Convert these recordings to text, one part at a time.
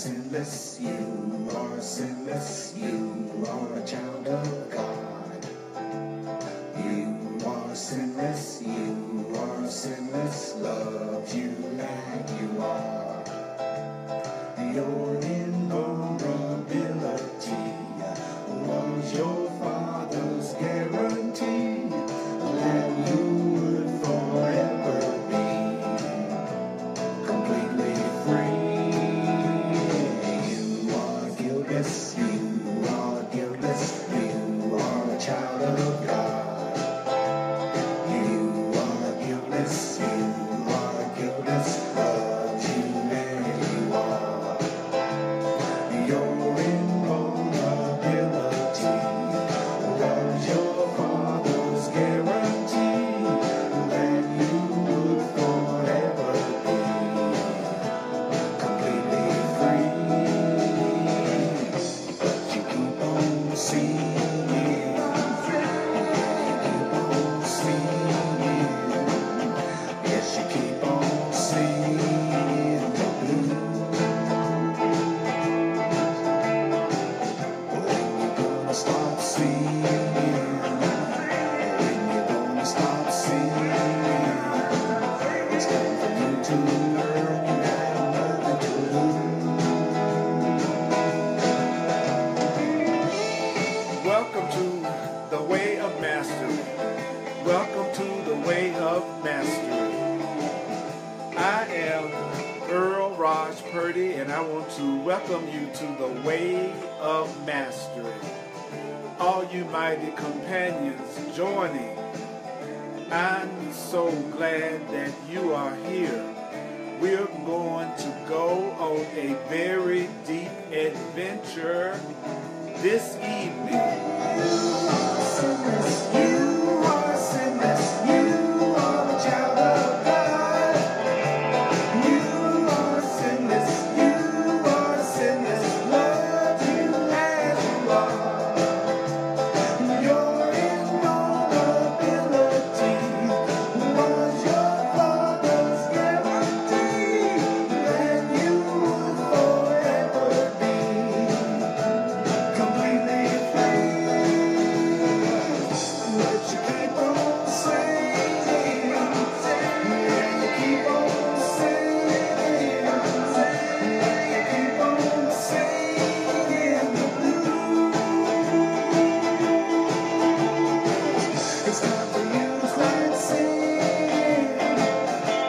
sinless, you are sinless, you are a child of God. You are sinless, you are sinless, loves you like you are. Your invulnerability was your father's guarantee that you would forever be completely free. You are guiltless, you are guiltless, you are a child of God. You are guiltless, you are guiltless, loves you and you are. Your invulnerability was your father's guarantee that you would forever be completely free. But you keep on singing, you keep on singing, yes, you keep on singing the blues. When you gonna stop singing? When you gonna stop singing? It's time for you to learn you have nothing to lose. Welcome to the Way of Mastery. Welcome to the Way of Mastery. I am Earl Purdy, and I want to welcome you to the Way of Mastery. All you mighty companions joining, I'm so glad that you are here. We're going to go on a very deep adventure this evening. Sinless, you are sinless, you are a child of God. You are sinless, you are sinless, love you as you are. Your invulnerability was your father's guarantee that you would forever be completely free. But you keep on singing, yeah, you keep on singing, yeah, you keep on singing the blues. It's time for you to quit singing.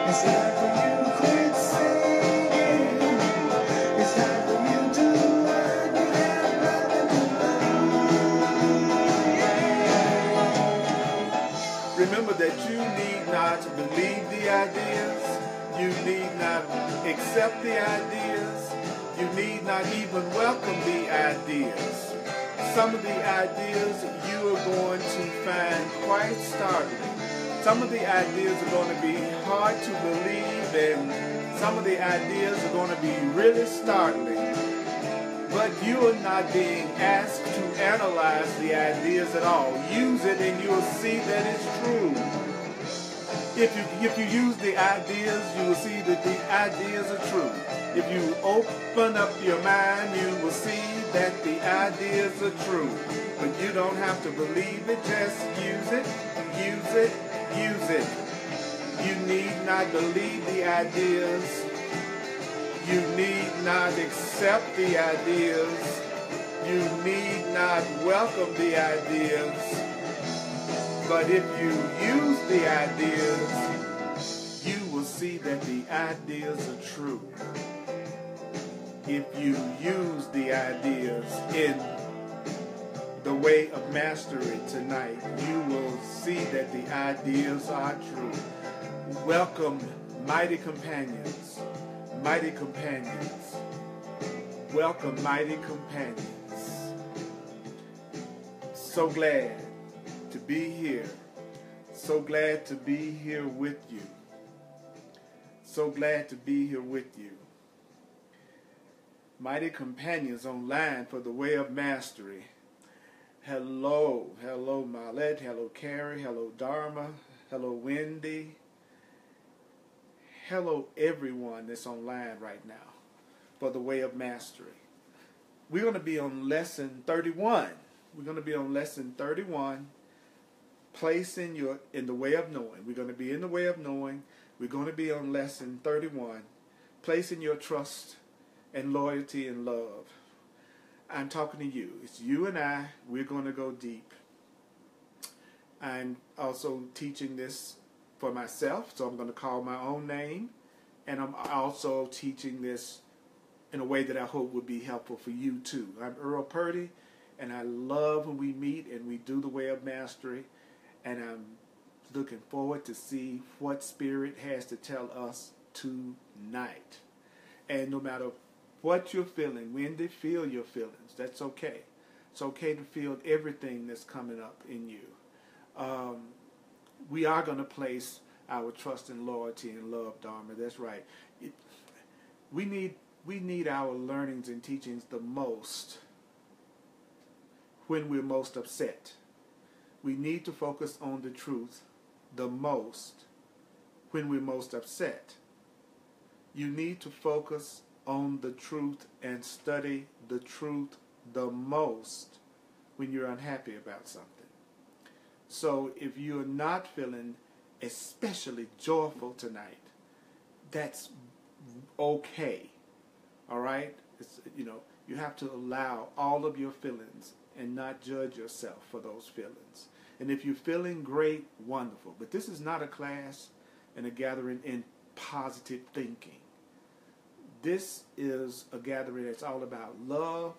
It's time for you to quit singing. It's time for you to learn you have nothing to lose. Remember that you need not believe the ideas. You need not accept the ideas. You need not even welcome the ideas. Some of the ideas you are going to find quite startling. Some of the ideas are going to be hard to believe, and some of the ideas are going to be really startling. But you are not being asked to analyze the ideas at all. Use it and you'll see that it's true. If you use the ideas, you will see that the ideas are true. If you open up your mind, you will see that the ideas are true. But you don't have to believe it, just use it, use it, use it. You need not believe the ideas. You need not accept the ideas. You need not welcome the ideas. But if you use the ideas, you will see that the ideas are true. If you use the ideas in the Way of Mastery tonight, you will see that the ideas are true. Welcome, mighty companions. Mighty companions. Welcome, mighty companions. So glad to be here. So glad to be here with you. So glad to be here with you. Mighty companions online for the Way of Mastery. Hello. Hello, Marlette. Hello, Carrie. Hello, Dharma. Hello, Wendy. Hello, everyone that's online right now. for the way of mastery. We're going to be on lesson 31. We're going to be on lesson 31, placing your in the way of knowing. We're going to be in the way of knowing. We're going to be on lesson 31, placing your trust and loyalty and love. I'm talking to you. It's you and I. We're going to go deep. I'm also teaching this for myself, so I'm going to call my own name. And I'm also teaching this in a way that I hope would be helpful for you too. I'm Earl Purdy, and I love when we meet and we do the way of mastery. And I'm looking forward to see what Spirit has to tell us tonight. And no matter what you're feeling, when they feel your feelings, that's okay. It's okay to feel everything that's coming up in you. We are going to place our trust and loyalty and love, Dharma. That's right. We need our learnings and teachings the most when we're most upset. We need to focus on the truth the most when we're most upset. You need to focus on the truth and study the truth the most when you're unhappy about something. So if you're not feeling especially joyful tonight, that's okay. All right? You have to allow all of your feelings and not judge yourself for those feelings. And if you're feeling great, wonderful. But this is not a class and a gathering in positive thinking. This is a gathering that's all about love,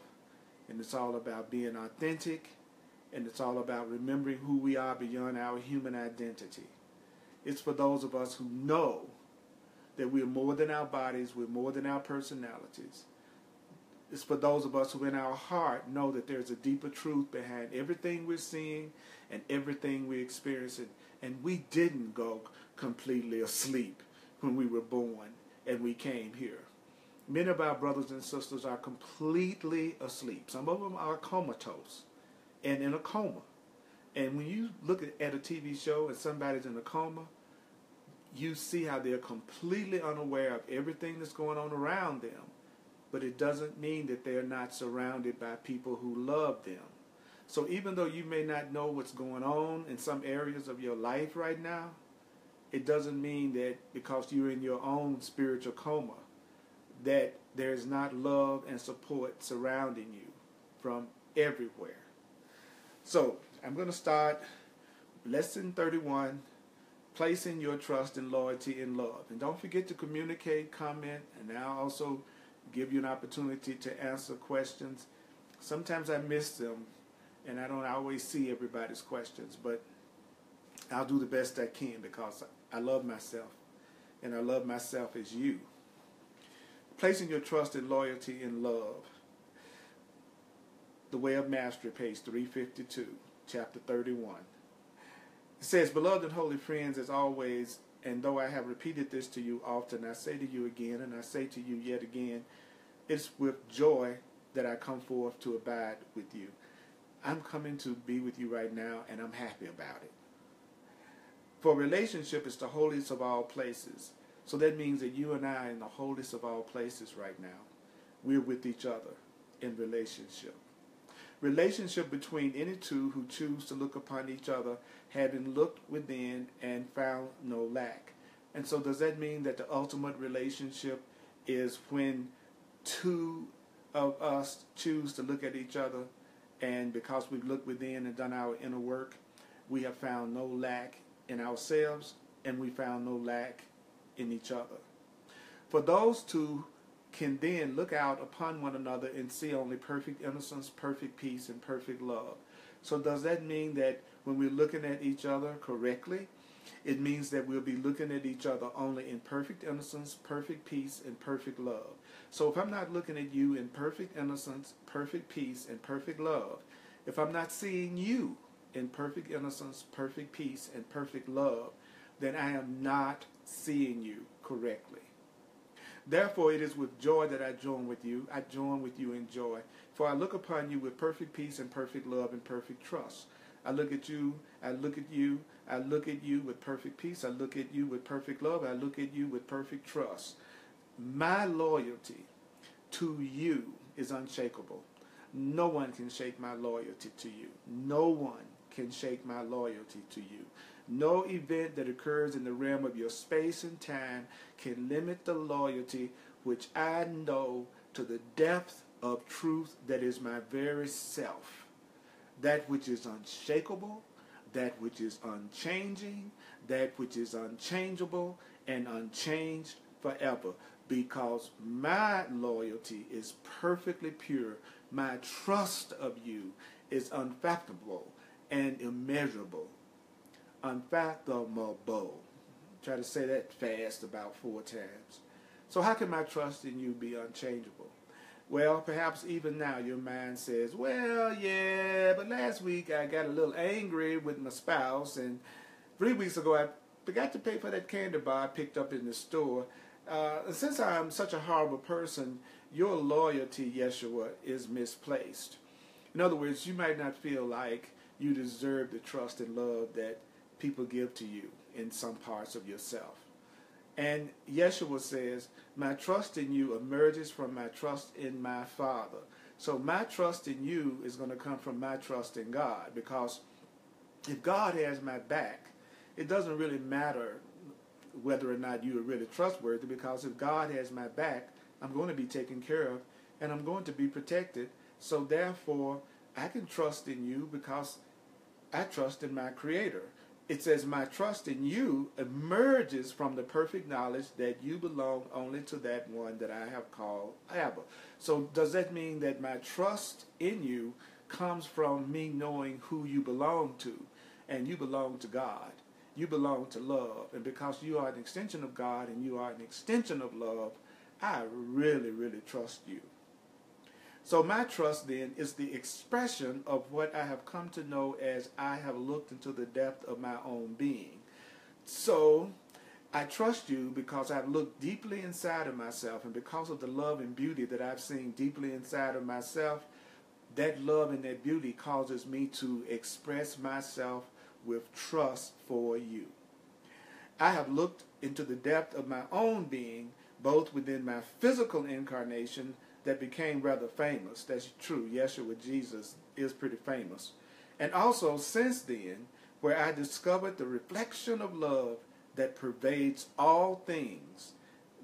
and it's all about being authentic, and it's all about remembering who we are beyond our human identity. It's for those of us who know that we're more than our bodies, we're more than our personalities. It's for those of us who in our heart know that there's a deeper truth behind everything we're seeing and everything we're experiencing. And we didn't go completely asleep when we were born and we came here. Many of our brothers and sisters are completely asleep. Some of them are comatose and in a coma. And when you look at a TV show and somebody's in a coma, you see how they're completely unaware of everything that's going on around them. But it doesn't mean that they're not surrounded by people who love them. So even though you may not know what's going on in some areas of your life right now, it doesn't mean that because you're in your own spiritual coma, that there's not love and support surrounding you from everywhere. So I'm going to start lesson 31, placing your trust and loyalty in love. And don't forget to communicate, comment, and I'll also give you an opportunity to answer questions. Sometimes I miss them, and I don't always see everybody's questions, but I'll do the best I can because I love myself, and I love myself as you. Placing your trust and loyalty in love. The Way of Mastery, page 352, chapter 31. It says, "Beloved and holy friends, as always, and though I have repeated this to you often, I say to you again, and I say to you yet again, it's with joy that I come forth to abide with you." I'm coming to be with you right now, and I'm happy about it. For relationship is the holiest of all places. So that means that you and I are in the holiest of all places right now. We're with each other in relationship. Relationship between any two who choose to look upon each other, having looked within and found no lack. And so does that mean that the ultimate relationship is when two of us choose to look at each other, and because we've looked within and done our inner work, we have found no lack in ourselves, and we found no lack in each other? For those two can then look out upon one another and see only perfect innocence, perfect peace, and perfect love. So does that mean that when we're looking at each other correctly, it means that we'll be looking at each other only in perfect innocence, perfect peace, and perfect love? So if I'm not looking at you in perfect innocence, perfect peace, and perfect love, if I'm not seeing you in perfect innocence, perfect peace, and perfect love, then I am not seeing you correctly. Therefore, it is with joy that I join with you. I join with you in joy. For I look upon you with perfect peace and perfect love and perfect trust. I look at you, I look at you, I look at you with perfect peace. I look at you with perfect love. I look at you with perfect trust. My loyalty to you is unshakable. No one can shake my loyalty to you. No one can shake my loyalty to you. No event that occurs in the realm of your space and time can limit the loyalty which I know to the depth of truth that is my very self. That which is unshakable, that which is unchanging, that which is unchangeable and unchanged forever. Because my loyalty is perfectly pure. My trust of you is unfathomable and immeasurable. Unfathomable. Try to say that fast about 4 times. So how can my trust in you be unchangeable? Well, perhaps even now your mind says, well, yeah, but last week I got a little angry with my spouse, and 3 weeks ago I forgot to pay for that candy bar I picked up in the store. Since I'm such a horrible person, your loyalty, Yeshua, is misplaced. In other words, you might not feel like you deserve the trust and love that people give to you in some parts of yourself. And Yeshua says, my trust in you emerges from my trust in my Father. So my trust in you is going to come from my trust in God, because if God has my back, it doesn't really matter whether or not you are really trustworthy, because if God has my back, I'm going to be taken care of and I'm going to be protected. So therefore, I can trust in you because I trust in my Creator. It says my trust in you emerges from the perfect knowledge that you belong only to that one that I have called Abba. So does that mean that my trust in you comes from me knowing who you belong to? And you belong to God. You belong to love. And because you are an extension of God and you are an extension of love, I really, really trust you. So my trust then is the expression of what I have come to know as I have looked into the depth of my own being. So I trust you because I've looked deeply inside of myself, and because of the love and beauty that I've seen deeply inside of myself, that love and that beauty causes me to express myself with trust for you. I have looked into the depth of my own being, both within my physical incarnation that became rather famous. That's true. Yeshua, Jesus, is pretty famous. And also since then, where I discovered the reflection of love that pervades all things.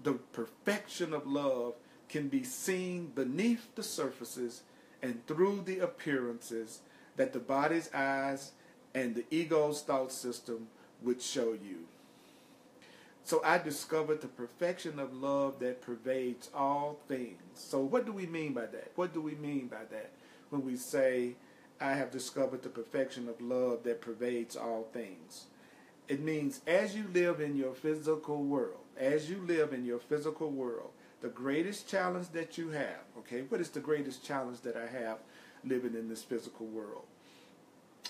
The perfection of love can be seen beneath the surfaces and through the appearances that the body's eyes and the ego's thought system would show you. So I discovered the perfection of love that pervades all things. So what do we mean by that? What do we mean by that when we say, I have discovered the perfection of love that pervades all things? It means as you live in your physical world, the greatest challenge that you have, okay, what is the greatest challenge that I have living in this physical world?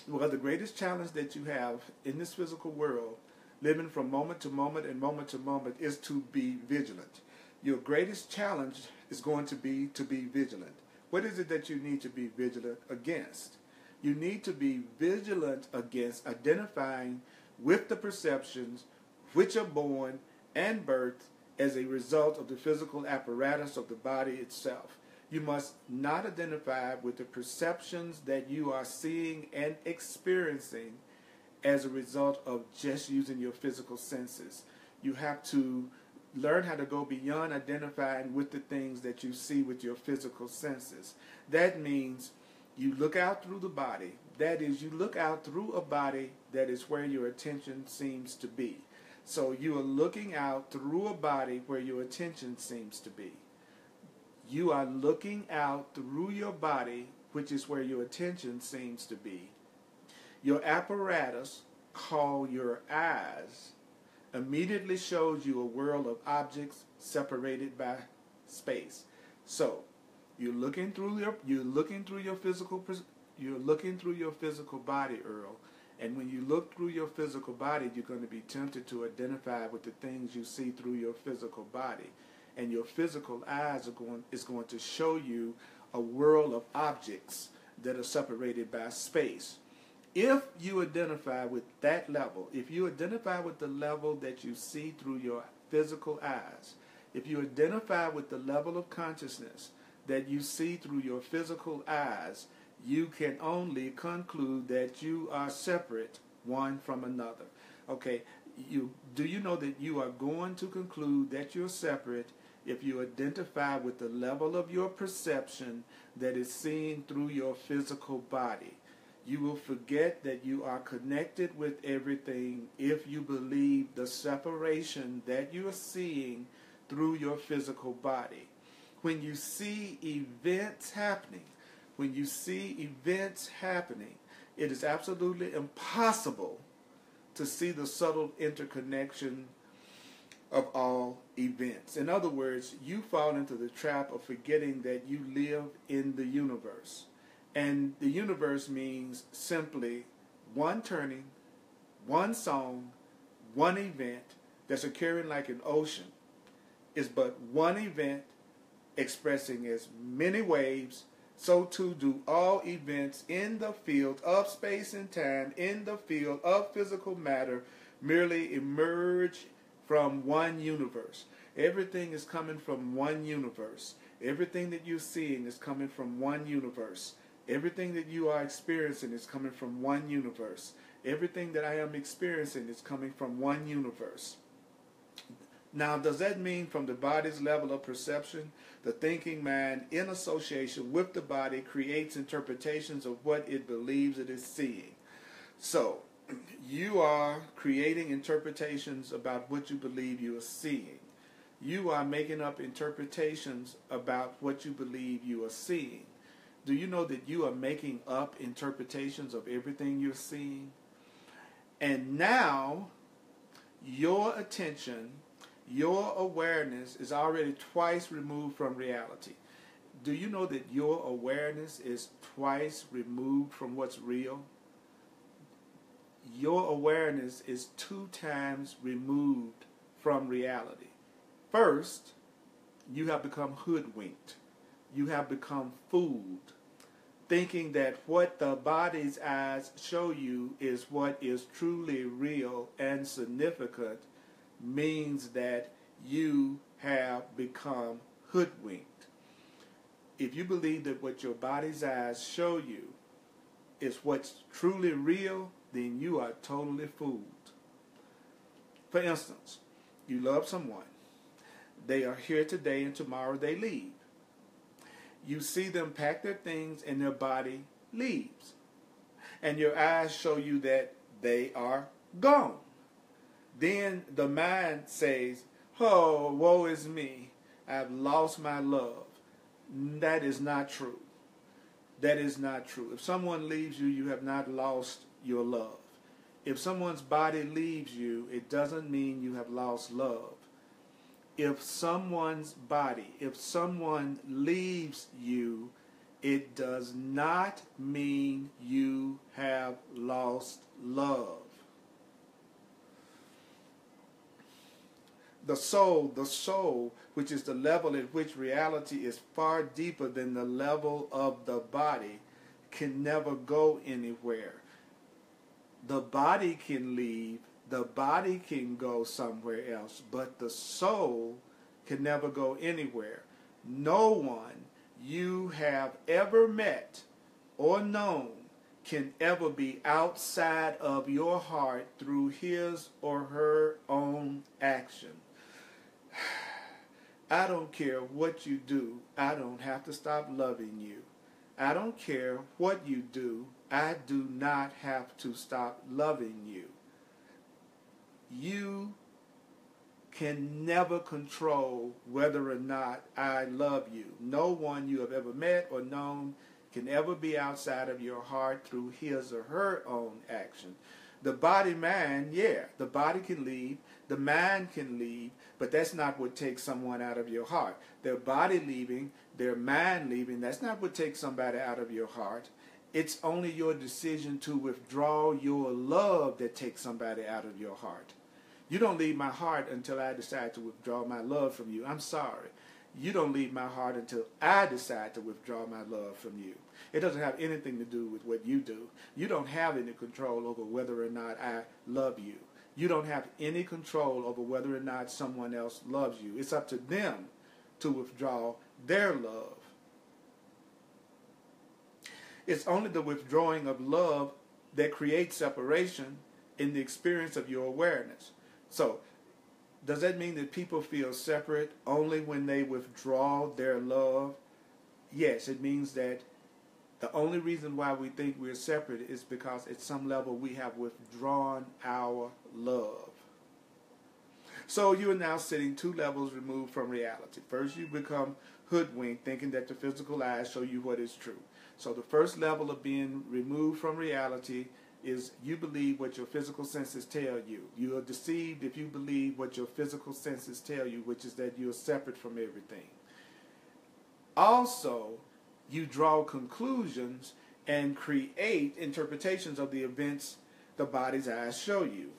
Well, the greatest challenge that you have in this physical world, living from moment to moment and moment to moment, is to be vigilant. Your greatest challenge is going to be vigilant. What is it that you need to be vigilant against? You need to be vigilant against identifying with the perceptions which are born and birthed as a result of the physical apparatus of the body itself. You must not identify with the perceptions that you are seeing and experiencing as a result of just using your physical senses. You have to learn how to go beyond identifying with the things that you see with your physical senses. That means you look out through the body. That is, you look out through a body that is where your attention seems to be. So you are looking out through a body where your attention seems to be. You are looking out through your body, which is where your attention seems to be. Your apparatus, called your eyes, immediately shows you a world of objects separated by space. So you're looking through your physical body, Earl. And when you look through your physical body, you're going to be tempted to identify with the things you see through your physical body. And your physical eyes is going to show you a world of objects that are separated by space. If you identify with that level, if you identify with the level that you see through your physical eyes, If you identify with the level of consciousness that you see through your physical eyes, you can only conclude that you are separate one from another. Okay, do you know that you are going to conclude that you're separate if you identify with the level of your perception that is seen through your physical body? You will forget that you are connected with everything if you believe the separation that you are seeing through your physical body. When you see events happening, it is absolutely impossible to see the subtle interconnection of all events. In other words, you fall into the trap of forgetting that you live in the universe. And the universe means simply one turning, one song, one event that's occurring like an ocean is but one event expressing as many waves. So too do all events in the field of space and time, in the field of physical matter, merely emerge from one universe. Everything is coming from one universe. Everything that you're seeing is coming from one universe. Everything that you are experiencing is coming from one universe. Everything that I am experiencing is coming from one universe. Now, does that mean from the body's level of perception, the thinking mind in association with the body creates interpretations of what it believes it is seeing? So, you are creating interpretations about what you believe you are seeing. You are making up interpretations about what you believe you are seeing. Do you know that you are making up interpretations of everything you're seeing? And now, your attention, your awareness is already twice removed from reality. Do you know that your awareness is twice removed from what's real? Your awareness is 2 times removed from reality. First, you have become hoodwinked. You have become fooled, thinking that what the body's eyes show you is what is truly real and significant, means that you have become hoodwinked. If you believe that what your body's eyes show you is what's truly real, then you are totally fooled. For instance, you love someone. They are here today and tomorrow they leave. You see them pack their things and their body leaves. And your eyes show you that they are gone. Then the mind says, oh, woe is me. I've lost my love. That is not true. That is not true. If someone leaves you, you have not lost your love. If someone's body leaves you, it doesn't mean you have lost love. If someone's body, if someone leaves you, it does not mean you have lost love. The soul, which is the level at which reality is far deeper than the level of the body, can never go anywhere. The body can leave, the body can go somewhere else, but the soul can never go anywhere. No one you have ever met or known can ever be outside of your heart through his or her own action. I don't care what you do, I don't have to stop loving you. I don't care what you do, I do not have to stop loving you. You can never control whether or not I love you. No one you have ever met or known can ever be outside of your heart through his or her own action. The body, mind, yeah, the body can leave, the mind can leave, but that's not what takes someone out of your heart. Their body leaving, their mind leaving, that's not what takes somebody out of your heart. It's only your decision to withdraw your love that takes somebody out of your heart. You don't leave my heart until I decide to withdraw my love from you. I'm sorry. You don't leave my heart until I decide to withdraw my love from you. It doesn't have anything to do with what you do. You don't have any control over whether or not I love you. You don't have any control over whether or not someone else loves you. It's up to them to withdraw their love. It's only the withdrawing of love that creates separation in the experience of your awareness. So, does that mean that people feel separate only when they withdraw their love? Yes, it means that the only reason why we think we're separate is because at some level we have withdrawn our love. So you are now sitting 2 levels removed from reality. First, you become hoodwinked, thinking that the physical eyes show you what is true. So the first level of being removed from reality is you believe what your physical senses tell you. You are deceived if you believe what your physical senses tell you, which is that you are separate from everything. Also, you draw conclusions and create interpretations of the events the body's eyes show you.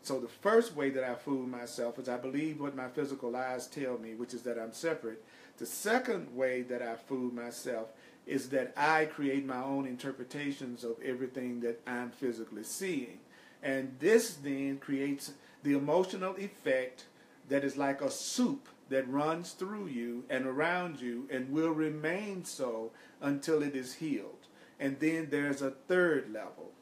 So the first way that I fool myself is I believe what my physical eyes tell me, which is that I'm separate. The second way that I fool myself is that I create my own interpretations of everything that I'm physically seeing. And this then creates the emotional effect that is like a soup that runs through you and around you and will remain so until it is healed. And then there's a third level.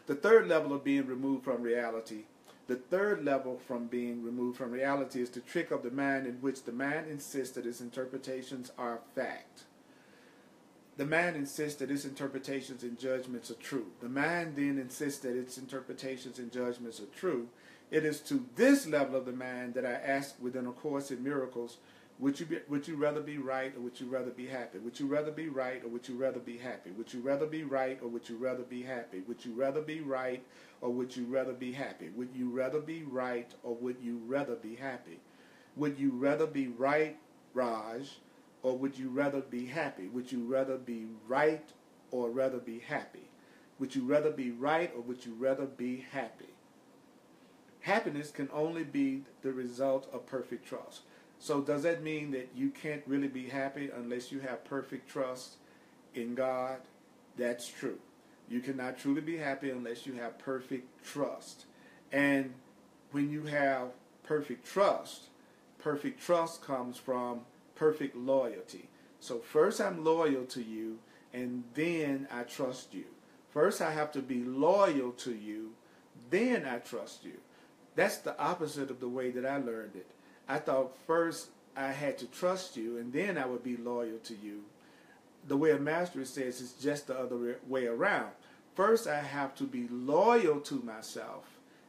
The third level of being removed from reality. The third level from being removed from reality is the trick of the mind, in which the mind insists that its interpretations are fact. The mind insists that its interpretations and judgments are true. The mind then insists that its interpretations and judgments are true. It is to this level of the mind that I ask within A Course in Miracles, would you rather be right or would you rather be happy? Would you rather be right or would you rather be happy? Would you rather be right or would you rather be happy? Would you rather be right or would you rather be happy? Would you rather be right or would you rather be happy? Would you rather be right, Raj, or would you rather be happy? Would you rather be right or rather be happy? Would you rather be right or would you rather be happy? Happiness can only be the result of perfect trust. So does that mean that you can't really be happy unless you have perfect trust in God? That's true. You cannot truly be happy unless you have perfect trust. And when you have perfect trust comes from perfect loyalty. So first I'm loyal to you, and then I trust you. First I have to be loyal to you, then I trust you. That's the opposite of the way that I learned it. I thought first I had to trust you, and then I would be loyal to you. The way a master says it's just the other way around. First I have to be loyal to myself,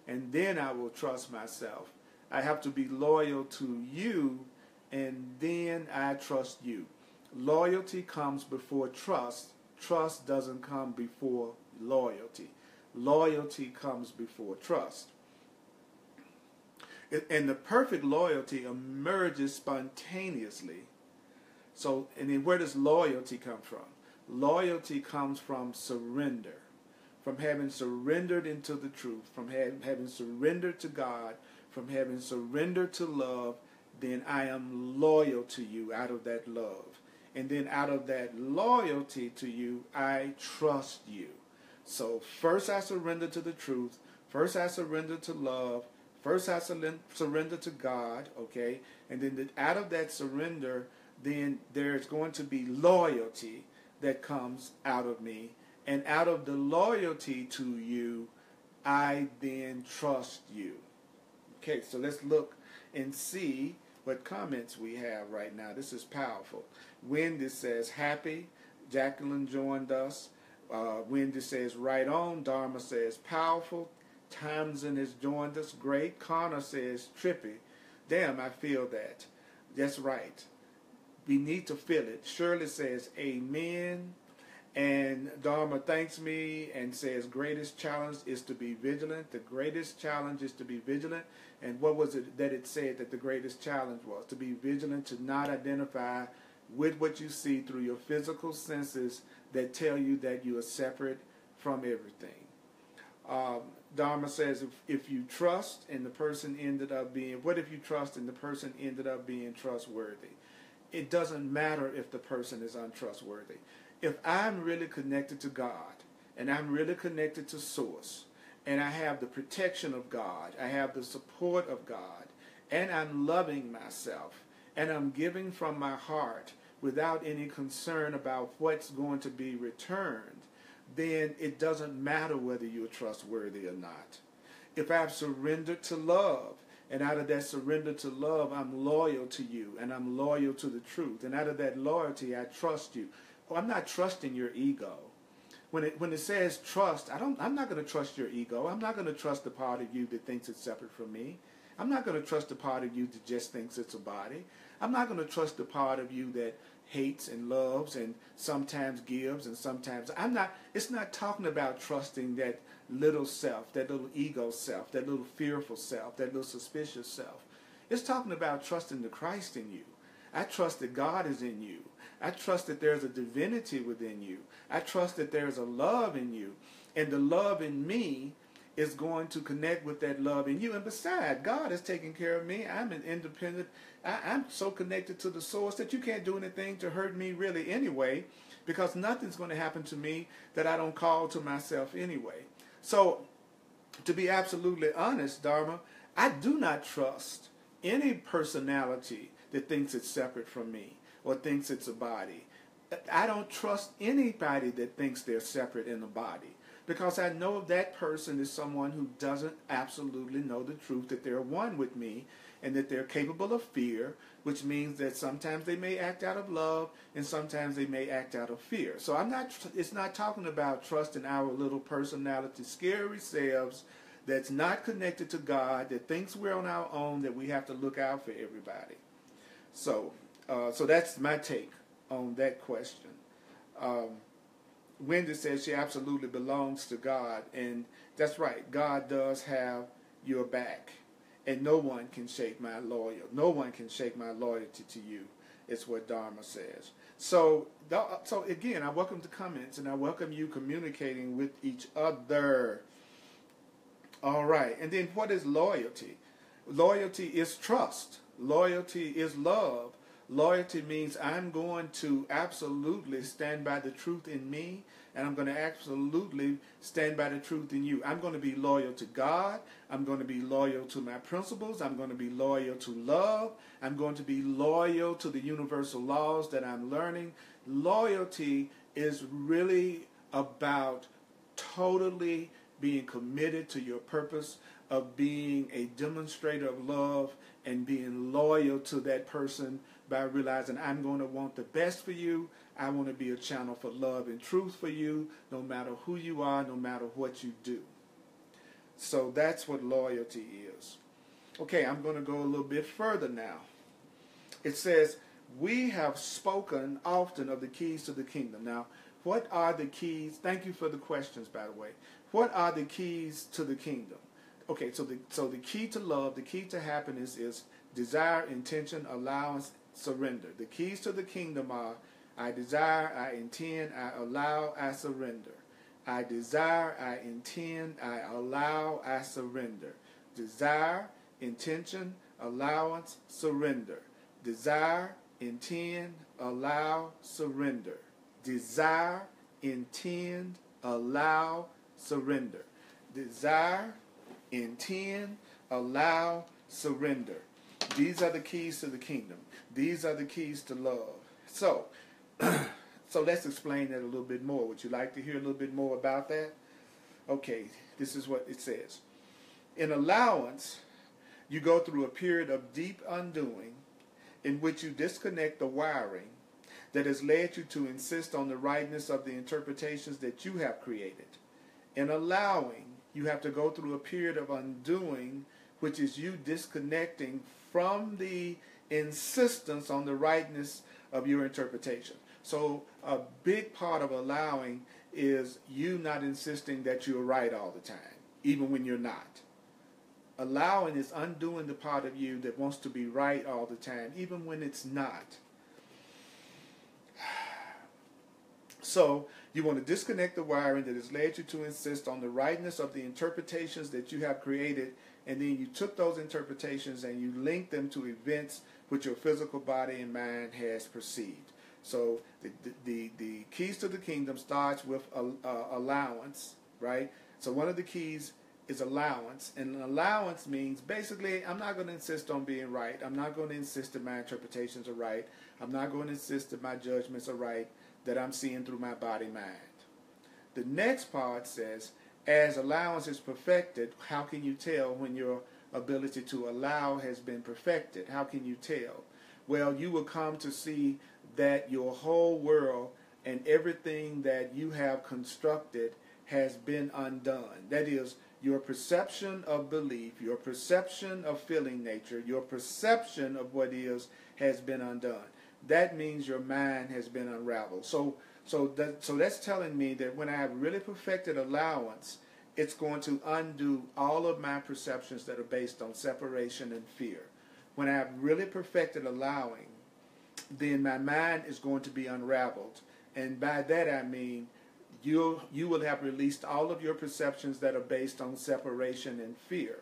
and then I will trust myself. I have to be loyal to you, and then I trust you. Loyalty comes before trust. Trust doesn't come before loyalty. Loyalty comes before trust. And the perfect loyalty emerges spontaneously. So, and then where does loyalty come from? Loyalty comes from surrender. From having surrendered into the truth, from having surrendered to God, from having surrendered to love, then I am loyal to you out of that love. And then out of that loyalty to you, I trust you. So first I surrender to the truth. First I surrender to love. First I surrender to God, okay? And then out of that surrender, then there's going to be loyalty that comes out of me. And out of the loyalty to you, I then trust you. Okay, so let's look and see what comments we have right now. This is powerful. Wendy says, happy. Jacqueline joined us. Wendy says, right on. Dharma says, powerful. Tamsin has joined us. Great. Connor says, trippy. Damn, I feel that. That's right. We need to feel it. Shirley says, amen. And Dharma thanks me and says, greatest challenge is to be vigilant. The greatest challenge is to be vigilant. And what was it that it said that the greatest challenge was? To be vigilant, to not identify with what you see through your physical senses that tell you that you are separate from everything. Dharma says, if you trust and the person ended up being, what if you trust and the person ended up being trustworthy? It doesn't matter if the person is untrustworthy. If I'm really connected to God and I'm really connected to Source and I have the protection of God, I have the support of God, and I'm loving myself, and I'm giving from my heart without any concern about what's going to be returned, then it doesn't matter whether you're trustworthy or not. If I've surrendered to love, and out of that surrender to love, I'm loyal to you, and I'm loyal to the truth, and out of that loyalty, I trust you. Oh, I'm not trusting your ego. When it says trust, I'm not going to trust your ego. I'm not going to trust the part of you that thinks it's separate from me. I'm not going to trust the part of you that just thinks it's a body. I'm not going to trust the part of you that hates and loves and sometimes gives and sometimes it's not talking about trusting that little self, that little ego self, that little fearful self, that little suspicious self. It's talking about trusting the Christ in you. I trust that God is in you. I trust that there's a divinity within you. I trust that there's a love in you. And the love in me is going to connect with that love in you. And besides, God is taking care of me. I'm an independent. I'm so connected to the source that you can't do anything to hurt me really anyway, because nothing's going to happen to me that I don't call to myself anyway. So, to be absolutely honest, Dharma, I do not trust any personality that thinks it's separate from me or thinks it's a body. I don't trust anybody that thinks they're separate in a body, because I know that person is someone who doesn't absolutely know the truth, that they're one with me and that they're capable of fear, which means that sometimes they may act out of love and sometimes they may act out of fear. So it's not talking about trusting our little personality, scary selves that's not connected to God, that thinks we're on our own, that we have to look out for everybody. So that's my take on that question. Wendy says she absolutely belongs to God, and that's right. God does have your back, and no one can shake my loyalty. No one can shake my loyalty to you. It's what Dharma says. So again, I welcome the comments, and I welcome you communicating with each other. All right, and then what is loyalty? Loyalty is trust. Loyalty is love. Loyalty means I'm going to absolutely stand by the truth in me, and I'm going to absolutely stand by the truth in you. I'm going to be loyal to God. I'm going to be loyal to my principles. I'm going to be loyal to love. I'm going to be loyal to the universal laws that I'm learning. Loyalty is really about totally being committed to your purpose of being a demonstrator of love and being loyal to that person by realizing I'm going to want the best for you. I want to be a channel for love and truth for you, no matter who you are, no matter what you do. So that's what loyalty is. Okay, I'm going to go a little bit further now. It says, we have spoken often of the keys to the kingdom. Now, what are the keys? Thank you for the questions, by the way. What are the keys to the kingdom? Okay, so the key to love, the key to happiness is desire, intention, allowance, surrender. The keys to the kingdom are I desire, I intend, I allow, I surrender. I desire, I intend, I allow, I surrender. Desire, intention, allowance, surrender. Desire, intend, allow, surrender. Desire, intend, allow, surrender. Desire, intend, allow, surrender. These are the keys to the kingdom. These are the keys to love. So let's explain that a little bit more. Would you like to hear a little bit more about that? Okay, this is what it says. In allowance, you go through a period of deep undoing in which you disconnect the wiring that has led you to insist on the rightness of the interpretations that you have created. In allowing, you have to go through a period of undoing, which is you disconnecting from the insistence on the rightness of your interpretation. So a big part of allowing is you not insisting that you're right all the time, even when you're not. Allowing is undoing the part of you that wants to be right all the time, even when it's not. So you want to disconnect the wiring that has led you to insist on the rightness of the interpretations that you have created, and then you took those interpretations and you linked them to events which your physical body and mind has perceived. So the keys to the kingdom starts with allowance, right? So one of the keys is allowance. And an allowance means basically I'm not going to insist on being right. I'm not going to insist that my interpretations are right. I'm not going to insist that my judgments are right, that I'm seeing through my body mind. The next part says, as allowance is perfected, how can you tell when your ability to allow has been perfected? How can you tell? Well, you will come to see that your whole world and everything that you have constructed has been undone. That is, your perception of belief, your perception of feeling nature, your perception of what is has been undone. That means your mind has been unraveled. So that's telling me that when I have really perfected allowance, it's going to undo all of my perceptions that are based on separation and fear. When I have really perfected allowing, then my mind is going to be unraveled. And by that I mean you will have released all of your perceptions that are based on separation and fear.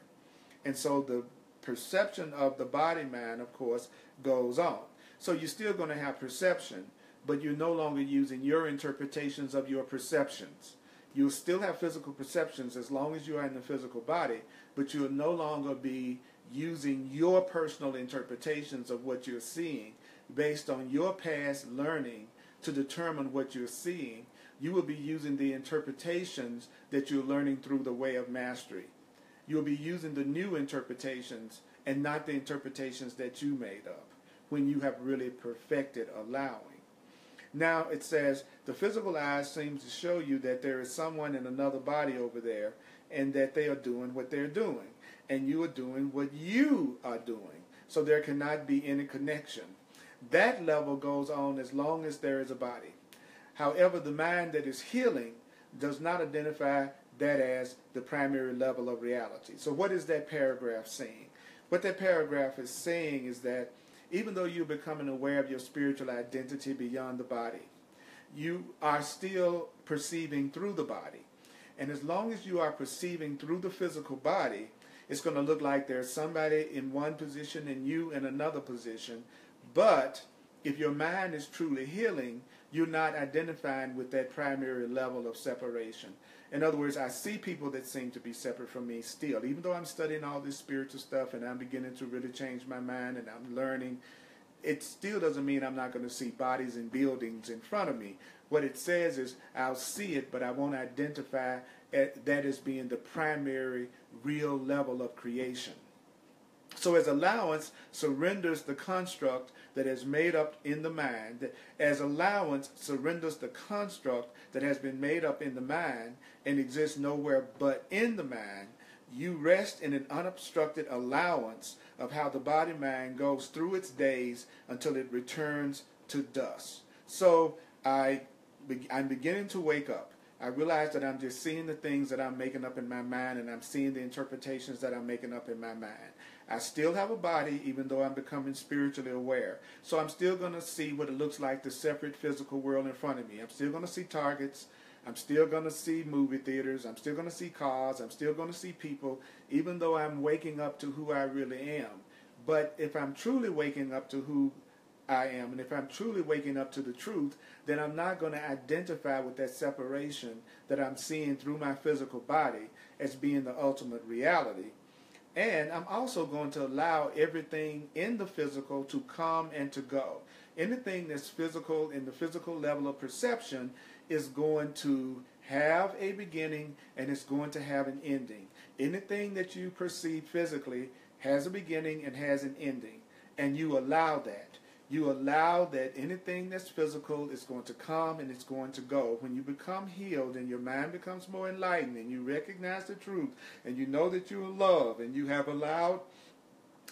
And so the perception of the body mind, of course, goes on. So you're still going to have perception, but you're no longer using your interpretations of your perceptions. You'll still have physical perceptions as long as you are in the physical body, but you'll no longer be using your personal interpretations of what you're seeing based on your past learning to determine what you're seeing. You will be using the interpretations that you're learning through the way of mastery. You'll be using the new interpretations and not the interpretations that you made up when you have really perfected allowing. Now it says, the physical eye seems to show you that there is someone in another body over there and that they are doing what they're doing. And you are doing what you are doing. So there cannot be any connection. That level goes on as long as there is a body. However, the mind that is healing does not identify that as the primary level of reality. So what is that paragraph saying? What that paragraph is saying is that even though you're becoming aware of your spiritual identity beyond the body, you are still perceiving through the body. And as long as you are perceiving through the physical body, it's going to look like there's somebody in one position and you in another position. But if your mind is truly healing, you're not identifying with that primary level of separation. In other words, I see people that seem to be separate from me still. Even though I'm studying all this spiritual stuff and I'm beginning to really change my mind and I'm learning, it still doesn't mean I'm not going to see bodies and buildings in front of me. What it says is I'll see it, but I won't identify that as being the primary real level of creation. So as allowance surrenders the construct that is made up in the mind, as allowance surrenders the construct that has been made up in the mind and exists nowhere but in the mind, you rest in an unobstructed allowance of how the body-mind goes through its days until it returns to dust. So I'm beginning to wake up. I realize that I'm just seeing the things that I'm making up in my mind, and I'm seeing the interpretations that I'm making up in my mind. I still have a body, even though I'm becoming spiritually aware. So I'm still going to see what it looks like, the separate physical world in front of me. I'm still going to see targets. I'm still going to see movie theaters. I'm still going to see cars. I'm still going to see people, even though I'm waking up to who I really am. But if I'm truly waking up to who I am, and if I'm truly waking up to the truth, then I'm not going to identify with that separation that I'm seeing through my physical body as being the ultimate reality. And I'm also going to allow everything in the physical to come and to go. Anything that's physical in the physical level of perception is going to have a beginning and it's going to have an ending. Anything that you perceive physically has a beginning and has an ending. And you allow that. You allow that anything that's physical is going to come and it's going to go. When you become healed and your mind becomes more enlightened and you recognize the truth and you know that you are loved and you have allowed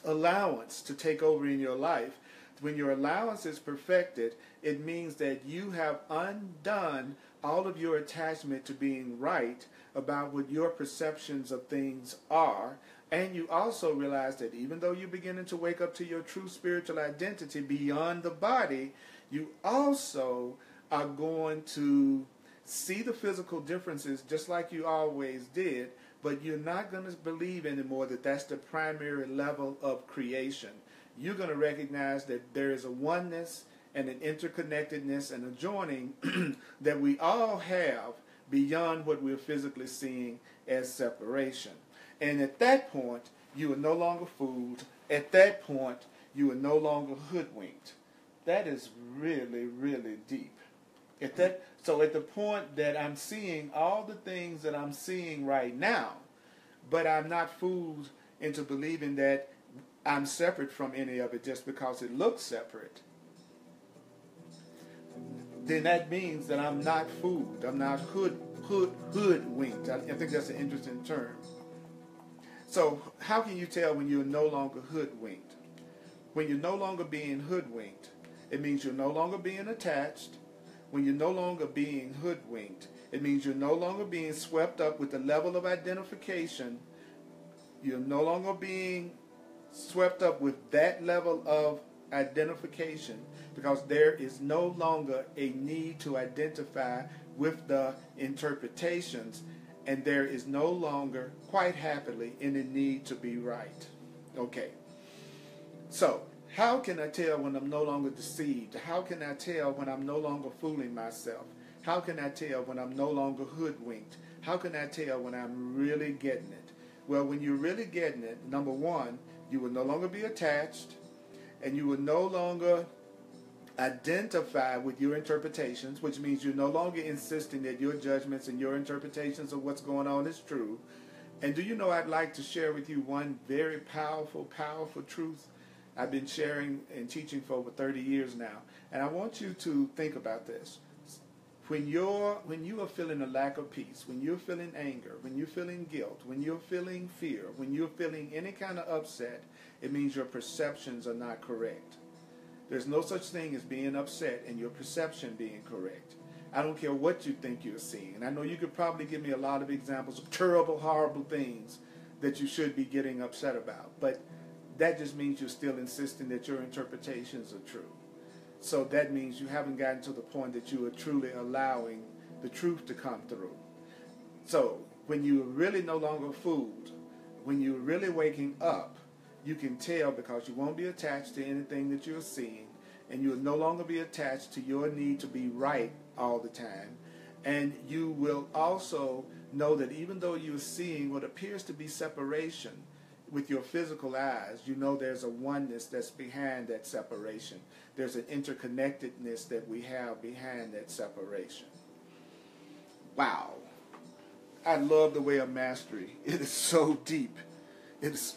allowance to take over in your life, when your allowance is perfected, it means that you have undone all of your attachment to being right about what your perceptions of things are. And you also realize that even though you're beginning to wake up to your true spiritual identity beyond the body, you also are going to see the physical differences just like you always did, but you're not going to believe anymore that that's the primary level of creation. You're going to recognize that there is a oneness and an interconnectedness and a joining that we all have beyond what we're physically seeing as separation. And at that point, you are no longer fooled. At that point, you are no longer hoodwinked. That is really, really deep. So at the point that I'm seeing all the things that I'm seeing right now, but I'm not fooled into believing that I'm separate from any of it just because it looks separate, then that means that I'm not fooled. I'm not hoodwinked. I think that's an interesting term. So how can you tell when you're no longer hoodwinked? When you're no longer being hoodwinked, it means you're no longer being attached. When you're no longer being hoodwinked, it means you're no longer being swept up with the level of identification. You're no longer being swept up with that level of identification, because there is no longer a need to identify with the interpretations, and there is no longer, quite happily, any need to be right. Okay. So, how can I tell when I'm no longer deceived? How can I tell when I'm no longer fooling myself? How can I tell when I'm no longer hoodwinked? How can I tell when I'm really getting it? Well, when you're really getting it, number one, you will no longer be attached, and you will no longer identify with your interpretations, which means you're no longer insisting that your judgments and your interpretations of what's going on is true. And do you know, I'd like to share with you one very powerful, powerful truth I've been sharing and teaching for over 30 years now. And I want you to think about this. When you are feeling a lack of peace, when you're feeling anger, when you're feeling guilt, when you're feeling fear, when you're feeling any kind of upset, it means your perceptions are not correct. There's no such thing as being upset and your perception being correct. I don't care what you think you're seeing. And I know you could probably give me a lot of examples of terrible, horrible things that you should be getting upset about. But that just means you're still insisting that your interpretations are true. So that means you haven't gotten to the point that you are truly allowing the truth to come through. So when you're really no longer fooled, when you're really waking up, you can tell, because you won't be attached to anything that you're seeing, and you'll no longer be attached to your need to be right all the time. And you will also know that even though you're seeing what appears to be separation with your physical eyes, you know there's a oneness that's behind that separation. There's an interconnectedness that we have behind that separation. Wow. I love the way of mastery. It is so deep. It is,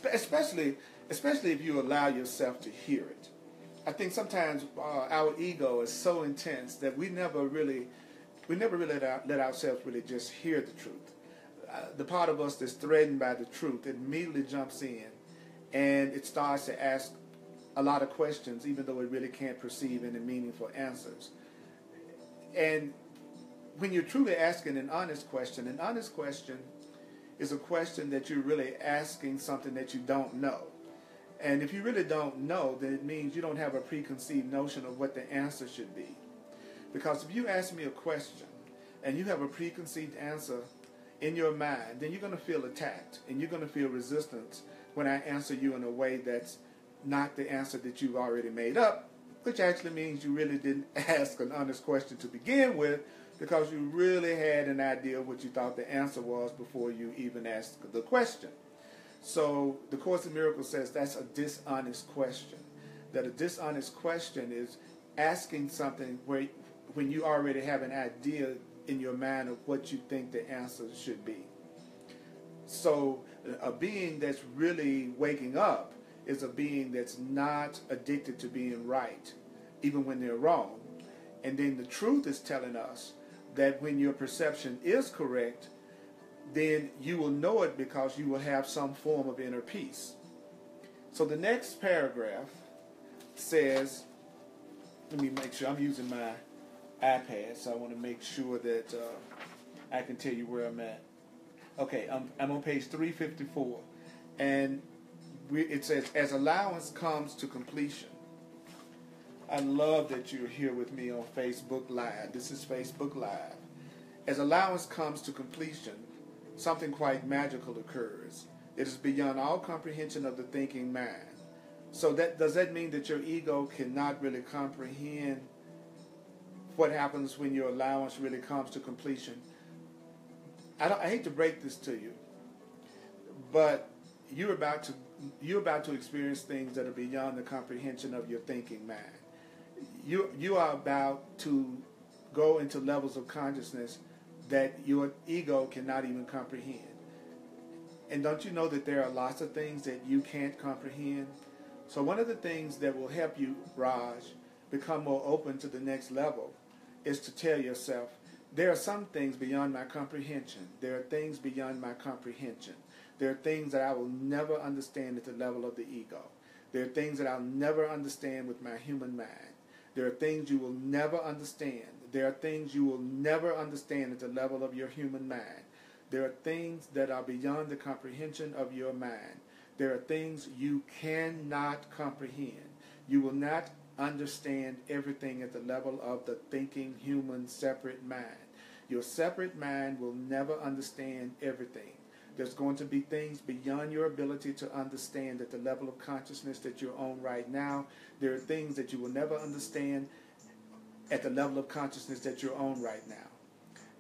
especially if you allow yourself to hear it. I think sometimes our ego is so intense that we never really let ourselves really just hear the truth. The part of us that's threatened by the truth, it immediately jumps in and it starts to ask a lot of questions, even though it really can't perceive any meaningful answers. And when you're truly asking an honest question is a question that you're really asking something that you don't know. And if you really don't know, then it means you don't have a preconceived notion of what the answer should be. Because if you ask me a question and you have a preconceived answer in your mind, then you're going to feel attacked and you're going to feel resistance when I answer you in a way that's not the answer that you've already made up, which actually means you really didn't ask an honest question to begin with, because you really had an idea of what you thought the answer was before you even asked the question. So the Course in Miracles says that's a dishonest question. That a dishonest question is asking something when you already have an idea in your mind of what you think the answer should be. So a being that's really waking up is a being that's not addicted to being right, even when they're wrong. And then the truth is telling us that when your perception is correct, then you will know it because you will have some form of inner peace. So the next paragraph says, let me make sure I'm using my iPad, so I want to make sure that I can tell you where I'm at. Okay, I'm on page 354, and it says, as allowance comes to completion. I love that you're here with me on Facebook Live. This is Facebook Live. As allowance comes to completion, something quite magical occurs. It is beyond all comprehension of the thinking mind. So does that mean that your ego cannot really comprehend what happens when your allowance really comes to completion? I hate to break this to you, but you're about to experience things that are beyond the comprehension of your thinking mind. You are about to go into levels of consciousness that your ego cannot even comprehend. And don't you know that there are lots of things that you can't comprehend? So one of the things that will help you, Raj, become more open to the next level is to tell yourself, there are some things beyond my comprehension. There are things beyond my comprehension. There are things that I will never understand at the level of the ego. There are things that I'll never understand with my human mind. There are things you will never understand. There are things you will never understand at the level of your human mind. There are things that are beyond the comprehension of your mind. There are things you cannot comprehend. You will not understand everything at the level of the thinking human separate mind. Your separate mind will never understand everything. There's going to be things beyond your ability to understand at the level of consciousness that you're on right now. There are things that you will never understand at the level of consciousness that you're on right now.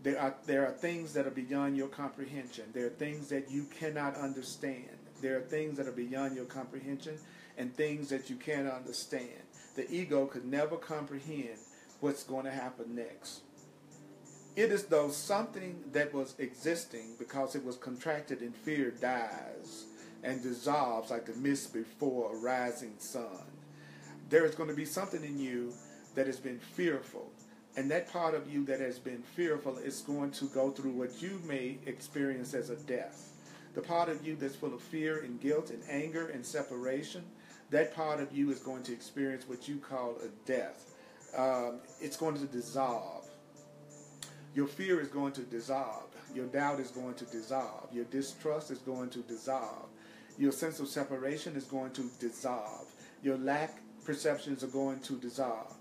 There are things that are beyond your comprehension. There are things that you cannot understand. There are things that are beyond your comprehension and things that you can't understand. The ego could never comprehend what's going to happen next. It is though something that was existing because it was contracted in fear dies and dissolves like the mist before a rising sun. There is going to be something in you that has been fearful. And that part of you that has been fearful is going to go through what you may experience as a death. The part of you that's full of fear and guilt and anger and separation, that part of you is going to experience what you call a death. It's going to dissolve. Your fear is going to dissolve. Your doubt is going to dissolve. Your distrust is going to dissolve. Your sense of separation is going to dissolve. Your lack perceptions are going to dissolve.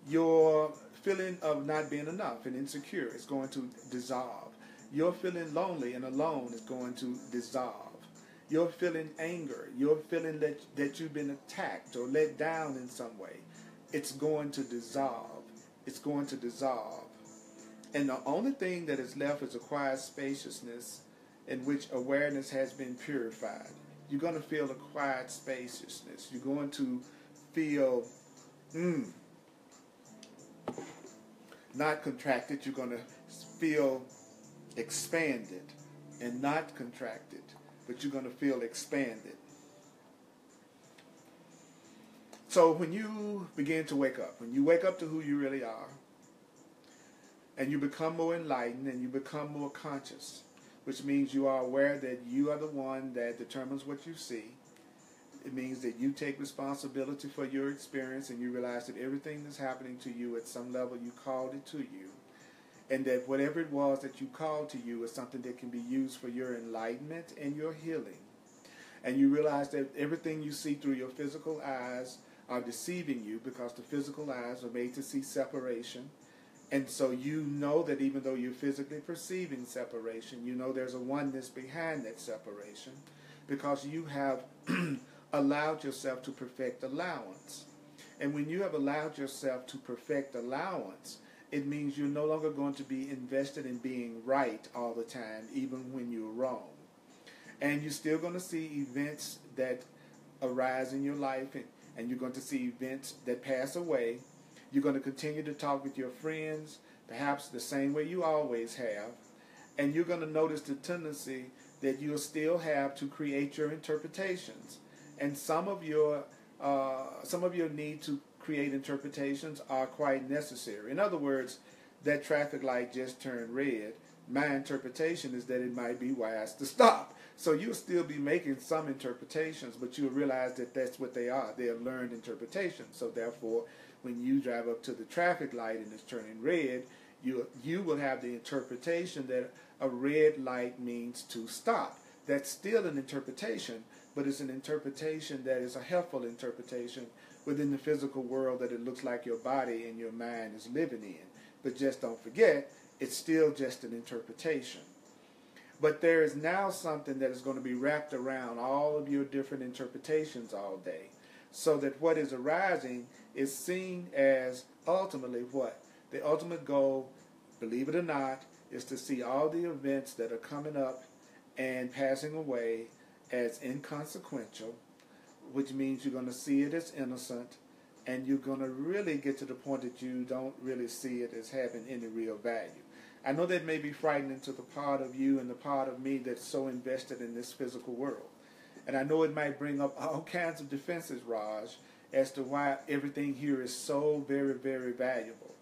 Your feeling of not being enough and insecure is going to dissolve. Your feeling lonely and alone is going to dissolve. You're feeling anger. You're feeling that you've been attacked or let down in some way. It's going to dissolve. It's going to dissolve. And the only thing that is left is a quiet spaciousness in which awareness has been purified. You're going to feel a quiet spaciousness. You're going to feel not contracted. You're going to feel expanded and not contracted, but you're going to feel expanded. So when you begin to wake up, when you wake up to who you really are, and you become more enlightened and you become more conscious, which means you are aware that you are the one that determines what you see. It means that you take responsibility for your experience and you realize that everything that's happening to you at some level you called it to you. And that whatever it was that you called to you is something that can be used for your enlightenment and your healing. And you realize that everything you see through your physical eyes are deceiving you because the physical eyes are made to see separation. And so you know that even though you're physically perceiving separation, you know there's a oneness behind that separation because you have allowed yourself to perfect allowance. And when you have allowed yourself to perfect allowance, it means you're no longer going to be invested in being right all the time, even when you're wrong. And you're still going to see events that arise in your life, and you're going to see events that pass away. You're going to continue to talk with your friends, perhaps the same way you always have. And you're going to notice the tendency that you'll still have to create your interpretations. And some of your need to create interpretations are quite necessary. In other words, that traffic light just turned red. My interpretation is that it might be wise to stop. So you'll still be making some interpretations, but you'll realize that that's what they are. They are learned interpretations. So therefore, when you drive up to the traffic light and it's turning red, you will have the interpretation that a red light means to stop. That's still an interpretation, but it's an interpretation that is a helpful interpretation within the physical world that it looks like your body and your mind is living in. But just don't forget, it's still just an interpretation. But there is now something that is going to be wrapped around all of your different interpretations all day, so that what is arising is seen as ultimately what? The ultimate goal, believe it or not, is to see all the events that are coming up and passing away as inconsequential, which means you're going to see it as innocent, and you're going to really get to the point that you don't really see it as having any real value. I know that may be frightening to the part of you and the part of me that's so invested in this physical world. And I know it might bring up all kinds of defenses, Raj, as to why everything here is so very, very valuable.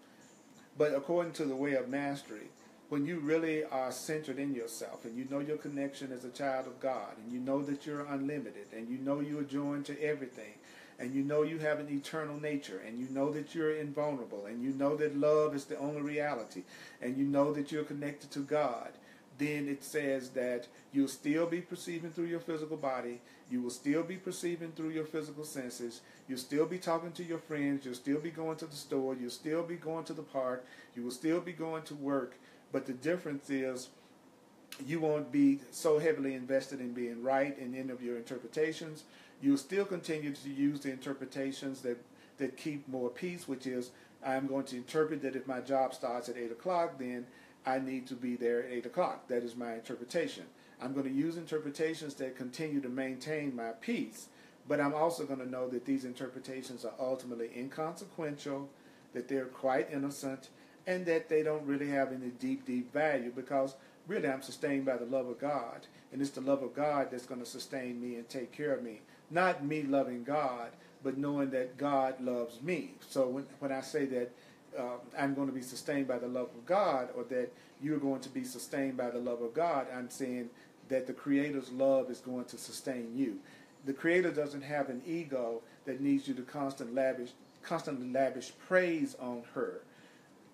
But according to the way of mastery, when you really are centered in yourself and you know your connection as a child of God, and you know that you're unlimited, and you know you are joined to everything, and you know you have an eternal nature, and you know that you're invulnerable, and you know that love is the only reality, and you know that you're connected to God, then it says that you'll still be perceiving through your physical body, you will still be perceiving through your physical senses, you'll still be talking to your friends, you'll still be going to the store, you'll still be going to the park, you will still be going to work, but the difference is you won't be so heavily invested in being right in any of your interpretations. You'll still continue to use the interpretations that keep more peace, which is I'm going to interpret that if my job starts at 8 o'clock, then I need to be there at 8 o'clock. That is my interpretation. I'm going to use interpretations that continue to maintain my peace, but I'm also going to know that these interpretations are ultimately inconsequential, that they're quite innocent, and that they don't really have any deep, deep value, because really I'm sustained by the love of God, and it's the love of God that's going to sustain me and take care of me. Not me loving God, but knowing that God loves me. So when I say that I'm going to be sustained by the love of God, or that you're going to be sustained by the love of God, I'm saying that the Creator's love is going to sustain you. The Creator doesn't have an ego that needs you to constantly lavish praise on her.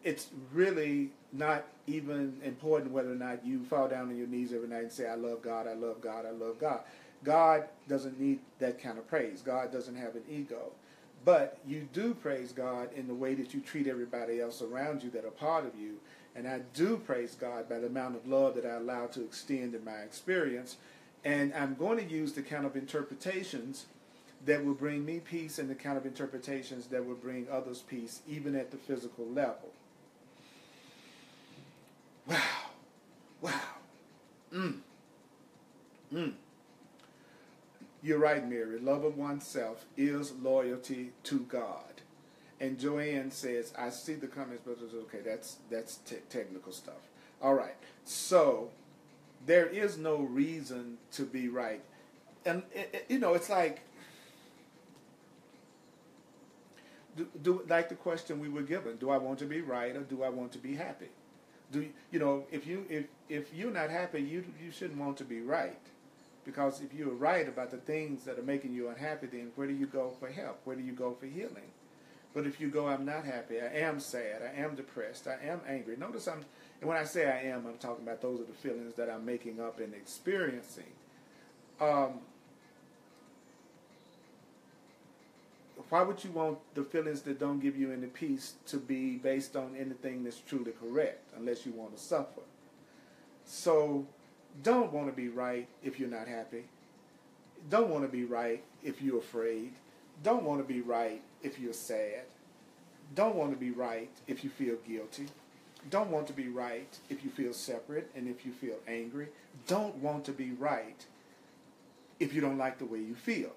It's really not even important whether or not you fall down on your knees every night and say, I love God, I love God, I love God. God doesn't need that kind of praise. God doesn't have an ego. But you do praise God in the way that you treat everybody else around you that are part of you. And I do praise God by the amount of love that I allow to extend in my experience. And I'm going to use the kind of interpretations that will bring me peace, and the kind of interpretations that will bring others peace, even at the physical level. Wow. Wow. You're right, Mary. Love of oneself is loyalty to God. And Joanne says, I see the comments, but it's okay. That's technical stuff. All right. So there is no reason to be right. And, it's like, like the question we were given, do I want to be right or do I want to be happy? If you're not happy, you shouldn't want to be right. Because if you're right about the things that are making you unhappy, then where do you go for help? Where do you go for healing? But if you go, I'm not happy, I am sad, I am depressed, I am angry. Notice and when I say I am, I'm talking about those are the feelings that I'm making up and experiencing. Why would you want the feelings that don't give you any peace to be based on anything that's truly correct, unless you want to suffer? So don't want to be right if you're not happy. Don't want to be right if you're afraid. Don't want to be right if you're sad. Don't want to be right if you feel guilty. Don't want to be right if you feel separate and if you feel angry. Don't want to be right if you don't like the way you feel.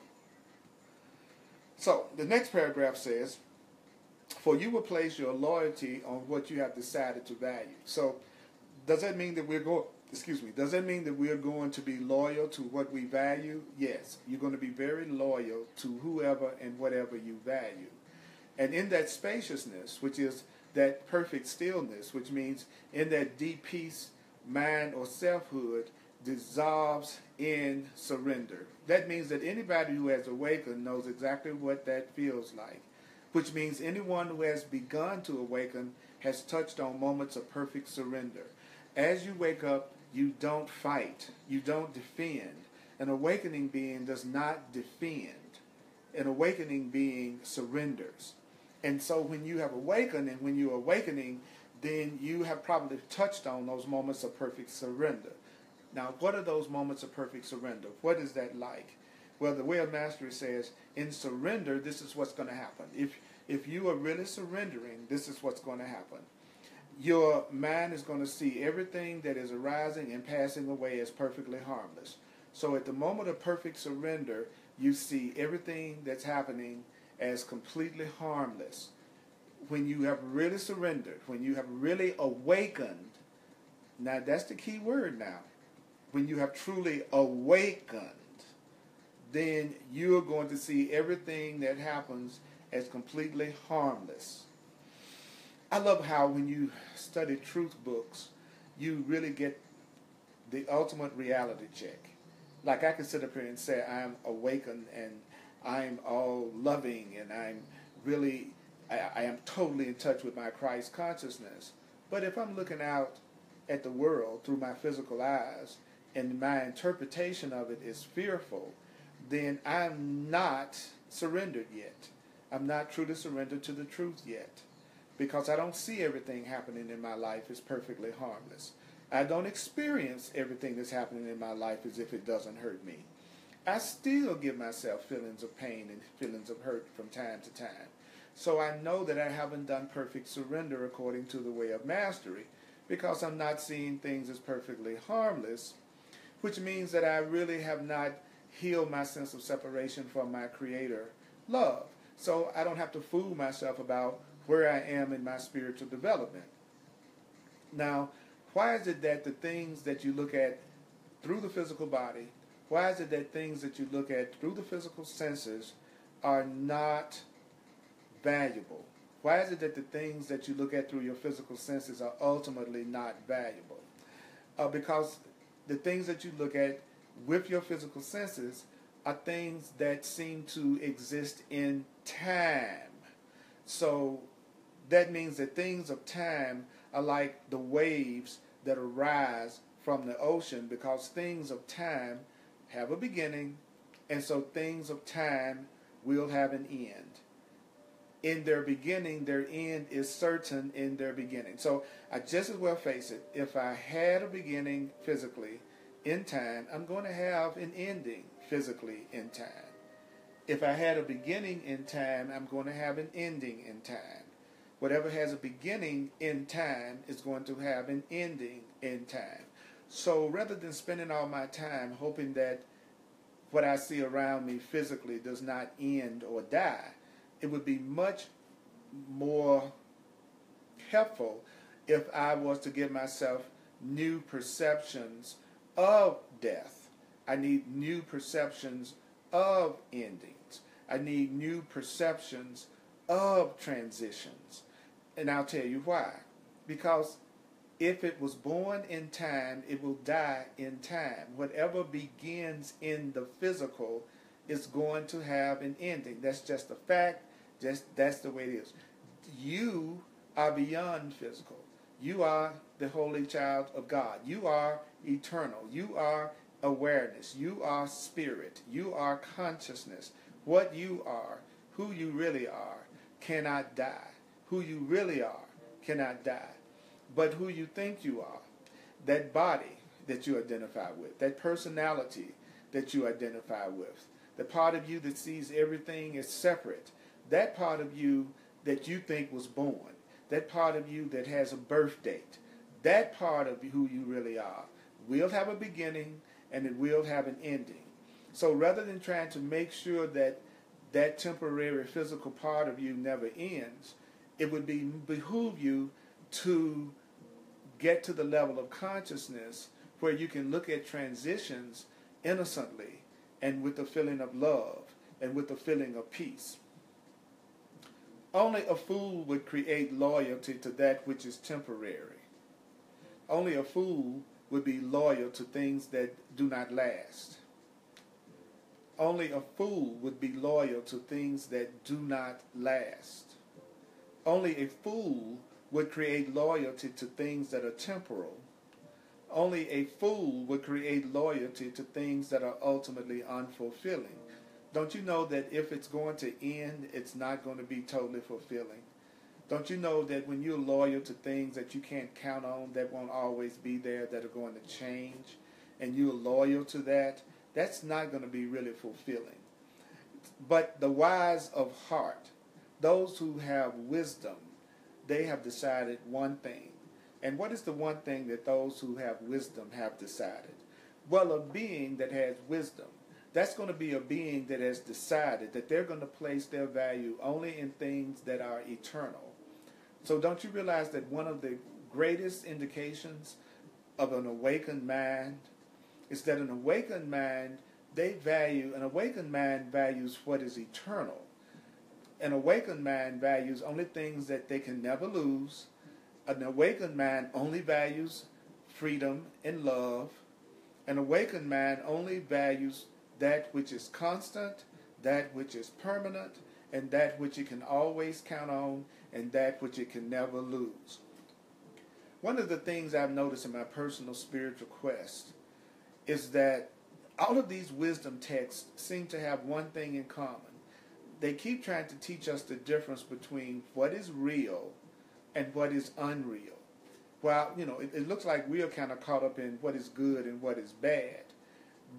So the next paragraph says, for you will place your loyalty on what you have decided to value. So does that mean that we're going to be loyal to what we value? Yes. You're going to be very loyal to whoever and whatever you value. And in that spaciousness, which is that perfect stillness, which means in that deep peace, mind or selfhood dissolves in surrender. That means that anybody who has awakened knows exactly what that feels like, which means anyone who has begun to awaken has touched on moments of perfect surrender. As you wake up, you don't fight. You don't defend. An awakening being does not defend. An awakening being surrenders. And so when you have awakened and when you're awakening, then you have probably touched on those moments of perfect surrender. Now, what are those moments of perfect surrender? What is that like? Well, the Way of Mastery says, in surrender, this is what's going to happen. If you are really surrendering, this is what's going to happen. Your mind is going to see everything that is arising and passing away as perfectly harmless. So at the moment of perfect surrender, you see everything that's happening as completely harmless. When you have really surrendered, when you have really awakened, now that's the key word now. When you have truly awakened, then you're going to see everything that happens as completely harmless. I love how when you study truth books, you really get the ultimate reality check. Like I can sit up here and say I'm awakened and I'm all loving and I am totally in touch with my Christ consciousness. But if I'm looking out at the world through my physical eyes and my interpretation of it is fearful, then I'm not surrendered yet. I'm not truly surrendered to the truth yet, because I don't see everything happening in my life as perfectly harmless. I don't experience everything that's happening in my life as if it doesn't hurt me. I still give myself feelings of pain and feelings of hurt from time to time. So I know that I haven't done perfect surrender according to the way of mastery, because I'm not seeing things as perfectly harmless, which means that I really have not healed my sense of separation from my Creator love. So I don't have to fool myself about where I am in my spiritual development. Now, why is it that the things that you look at through the physical body, why is it that things that you look at through the physical senses are not valuable? Why is it that the things that you look at through your physical senses are ultimately not valuable? Because the things that you look at with your physical senses are things that seem to exist in time. So that means that things of time are like the waves that arise from the ocean, because things of time have a beginning, and so things of time will have an end. In their beginning, their end is certain in their beginning. So I just as well face it, if I had a beginning physically in time, I'm going to have an ending physically in time. If I had a beginning in time, I'm going to have an ending in time. Whatever has a beginning in time is going to have an ending in time. So rather than spending all my time hoping that what I see around me physically does not end or die, it would be much more helpful if I was to give myself new perceptions of death. I need new perceptions of endings. I need new perceptions of transitions. And I'll tell you why. Because if it was born in time, it will die in time. Whatever begins in the physical is going to have an ending. That's just a fact. That's the way it is. You are beyond physical. You are the holy child of God. You are eternal. You are awareness. You are spirit. You are consciousness. What you are, who you really are, cannot die. Who you really are cannot die. But who you think you are, that body that you identify with, that personality that you identify with, the part of you that sees everything as separate, that part of you that you think was born, that part of you that has a birth date, that part of who you really are will have a beginning and it will have an ending. So rather than trying to make sure that that temporary physical part of you never ends, it would behoove you to get to the level of consciousness where you can look at transitions innocently and with a feeling of love and with a feeling of peace. Only a fool would create loyalty to that which is temporary. Only a fool would be loyal to things that do not last. Only a fool would be loyal to things that do not last. Only a fool would create loyalty to things that are temporal. Only a fool would create loyalty to things that are ultimately unfulfilling. Don't you know that if it's going to end, it's not going to be totally fulfilling? Don't you know that when you're loyal to things that you can't count on, that won't always be there, that are going to change, and you're loyal to that, that's not going to be really fulfilling. But the wise of heart, those who have wisdom, they have decided one thing. And what is the one thing that those who have wisdom have decided? Well, a being that has wisdom, that's going to be a being that has decided that they're going to place their value only in things that are eternal. So don't you realize that one of the greatest indications of an awakened mind is that an awakened mind, an awakened mind values what is eternal. An awakened mind values only things that they can never lose. An awakened mind only values freedom and love. An awakened mind only values that which is constant, that which is permanent, and that which it can always count on, and that which it can never lose. One of the things I've noticed in my personal spiritual quest is that all of these wisdom texts seem to have one thing in common. They keep trying to teach us the difference between what is real and what is unreal. Well, it looks like we are kind of caught up in what is good and what is bad.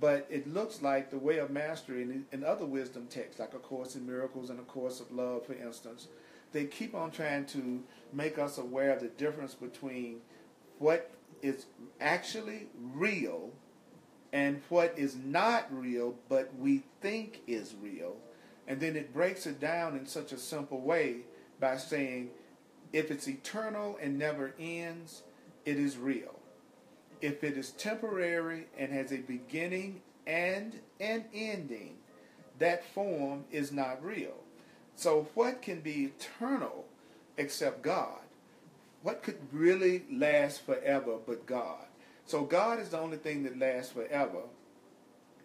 But it looks like the Way of Mastery in other wisdom texts, like A Course in Miracles and A Course of Love, for instance, they keep on trying to make us aware of the difference between what is actually real and what is not real, but we think is real. And then it breaks it down in such a simple way by saying, if it's eternal and never ends, it is real. If it is temporary and has a beginning and an ending, that form is not real. So what can be eternal except God? What could really last forever but God? So God is the only thing that lasts forever.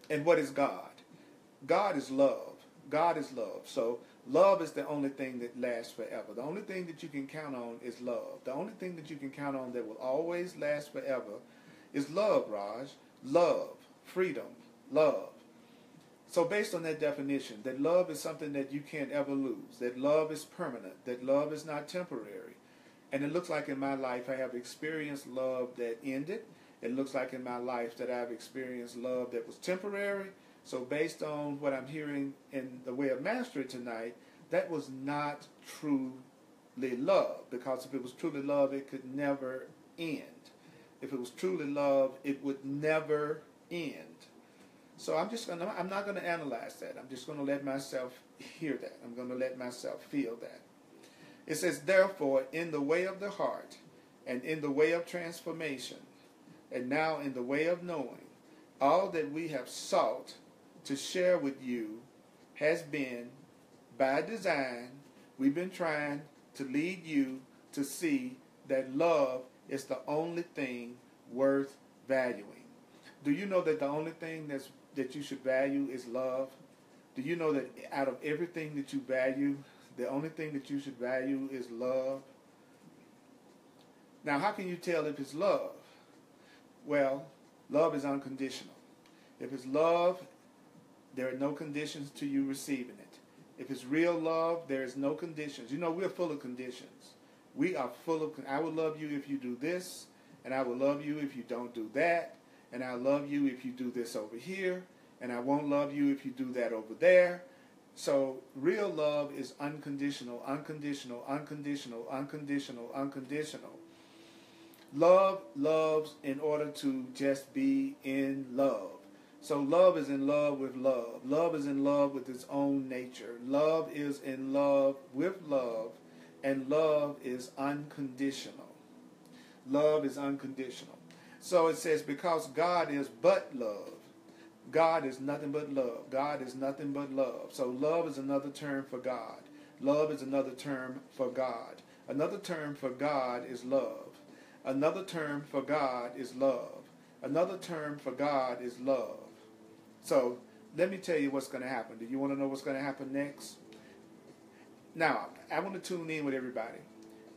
And what is God? God is love. God is love. So love is the only thing that lasts forever. The only thing that you can count on is love. The only thing that you can count on that will always last forever is love, Raj. Love. Freedom. Love. So based on that definition, that love is something that you can't ever lose. That love is permanent. That love is not temporary. And it looks like in my life I have experienced love that ended. It looks like in my life that I've experienced love that was temporary. So based on what I'm hearing in the Way of Mastery tonight, that was not truly love. Because if it was truly love, it could never end. If it was truly love, it would never end. So I'm not going to analyze that. I'm just going to let myself hear that. I'm going to let myself feel that. It says, therefore, in the way of the heart, and in the way of transformation, and now in the way of knowing, all that we have sought to share with you has been, by design, we've been trying to lead you to see that love is the only thing worth valuing. Do you know that the only thing that you should value is love? Do you know that out of everything that you value, the only thing that you should value is love? Now, how can you tell if it's love? Well, love is unconditional. If it's love, there are no conditions to you receiving it. If it's real love, there is no conditions. We're full of conditions. We are full of, I will love you if you do this, and I will love you if you don't do that, and I'll love you if you do this over here, and I won't love you if you do that over there. So real love is unconditional, unconditional, unconditional, unconditional, unconditional. Love loves in order to just be in love. So love is in love with love. Love is in love with its own nature. Love is in love with love, and love is unconditional. Love is unconditional. So it says, because God is but love. God is nothing but love. God is nothing but love. So love is another term for God. Love is another term for God. Another term for God is love. Another term for God is love. Another term for God is love. So let me tell you what's going to happen. Do you want to know what's going to happen next? Now, I want to tune in with everybody.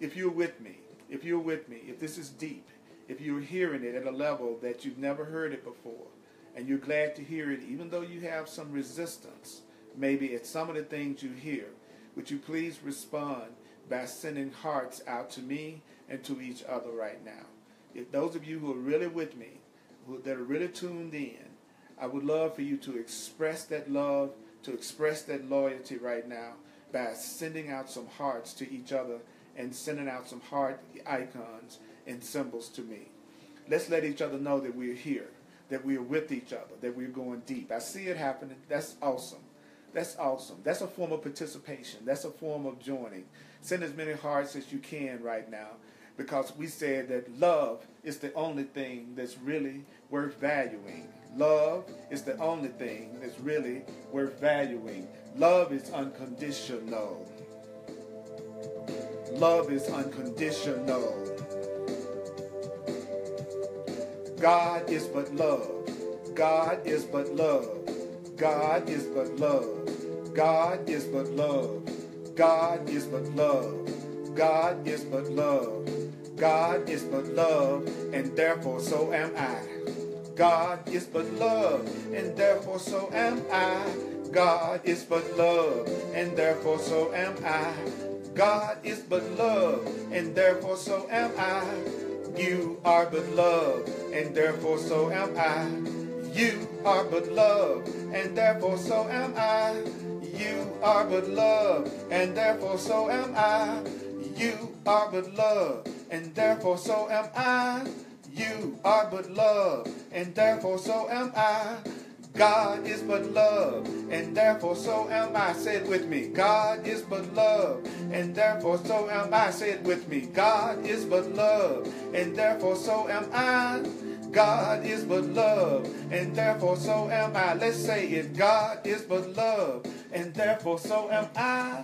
If you're with me, if this is deep, if you're hearing it at a level that you've never heard it before, and you're glad to hear it, even though you have some resistance, maybe at some of the things you hear, would you please respond by sending hearts out to me and to each other right now? If those of you who are really with me, that are really tuned in, I would love for you to express that love, to express that loyalty right now by sending out some hearts to each other and sending out some heart icons and symbols to me. Let's let each other know that we're here, that we are with each other, that we're going deep. I see it happening. That's awesome. That's awesome. That's a form of participation. That's a form of joining. Send as many hearts as you can right now, because we said that love is the only thing that's really worth valuing. Love is the only thing that's really worth valuing. Love is unconditional. Love is unconditional. God is but love. God is but love. God is but love. God is but love. God is but love. God is but love. God is but love, and therefore so am I. God is but love, and therefore so am I. God is but love, and therefore so am I. God is but love, and therefore so am I. You are but love, and therefore so am I. You are but love, and therefore so am I. You are but love, and therefore so am I. You are but love, and therefore so am I. You are but love, and therefore so am I. God is but love, and therefore so am I. Say it with me. God is but love, and therefore so am I. Say it with me. God is but love, and therefore so am I. God is but love, and therefore so am I. Let's say it. God is but love, and therefore so am I.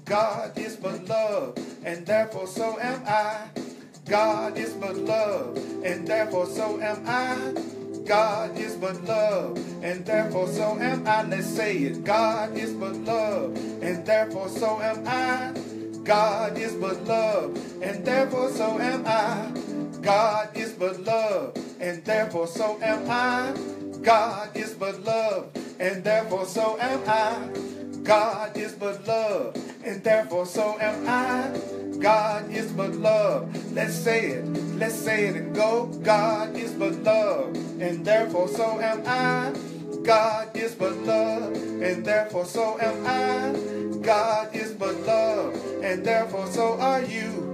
God is but love, and therefore so am I. God is but love, and therefore so am I. God is but love, and therefore so am I. Let's say it. God is but love, and therefore so am I. God is but love, and therefore so am I. God is but love, and therefore so am I. God is but love, and therefore so am I. God is but love, and therefore so am I. God is but love. Let's say it. Let's say it and go. God is but love, and therefore so am I. God is but love, and therefore so am I. God is but love, and therefore so are you.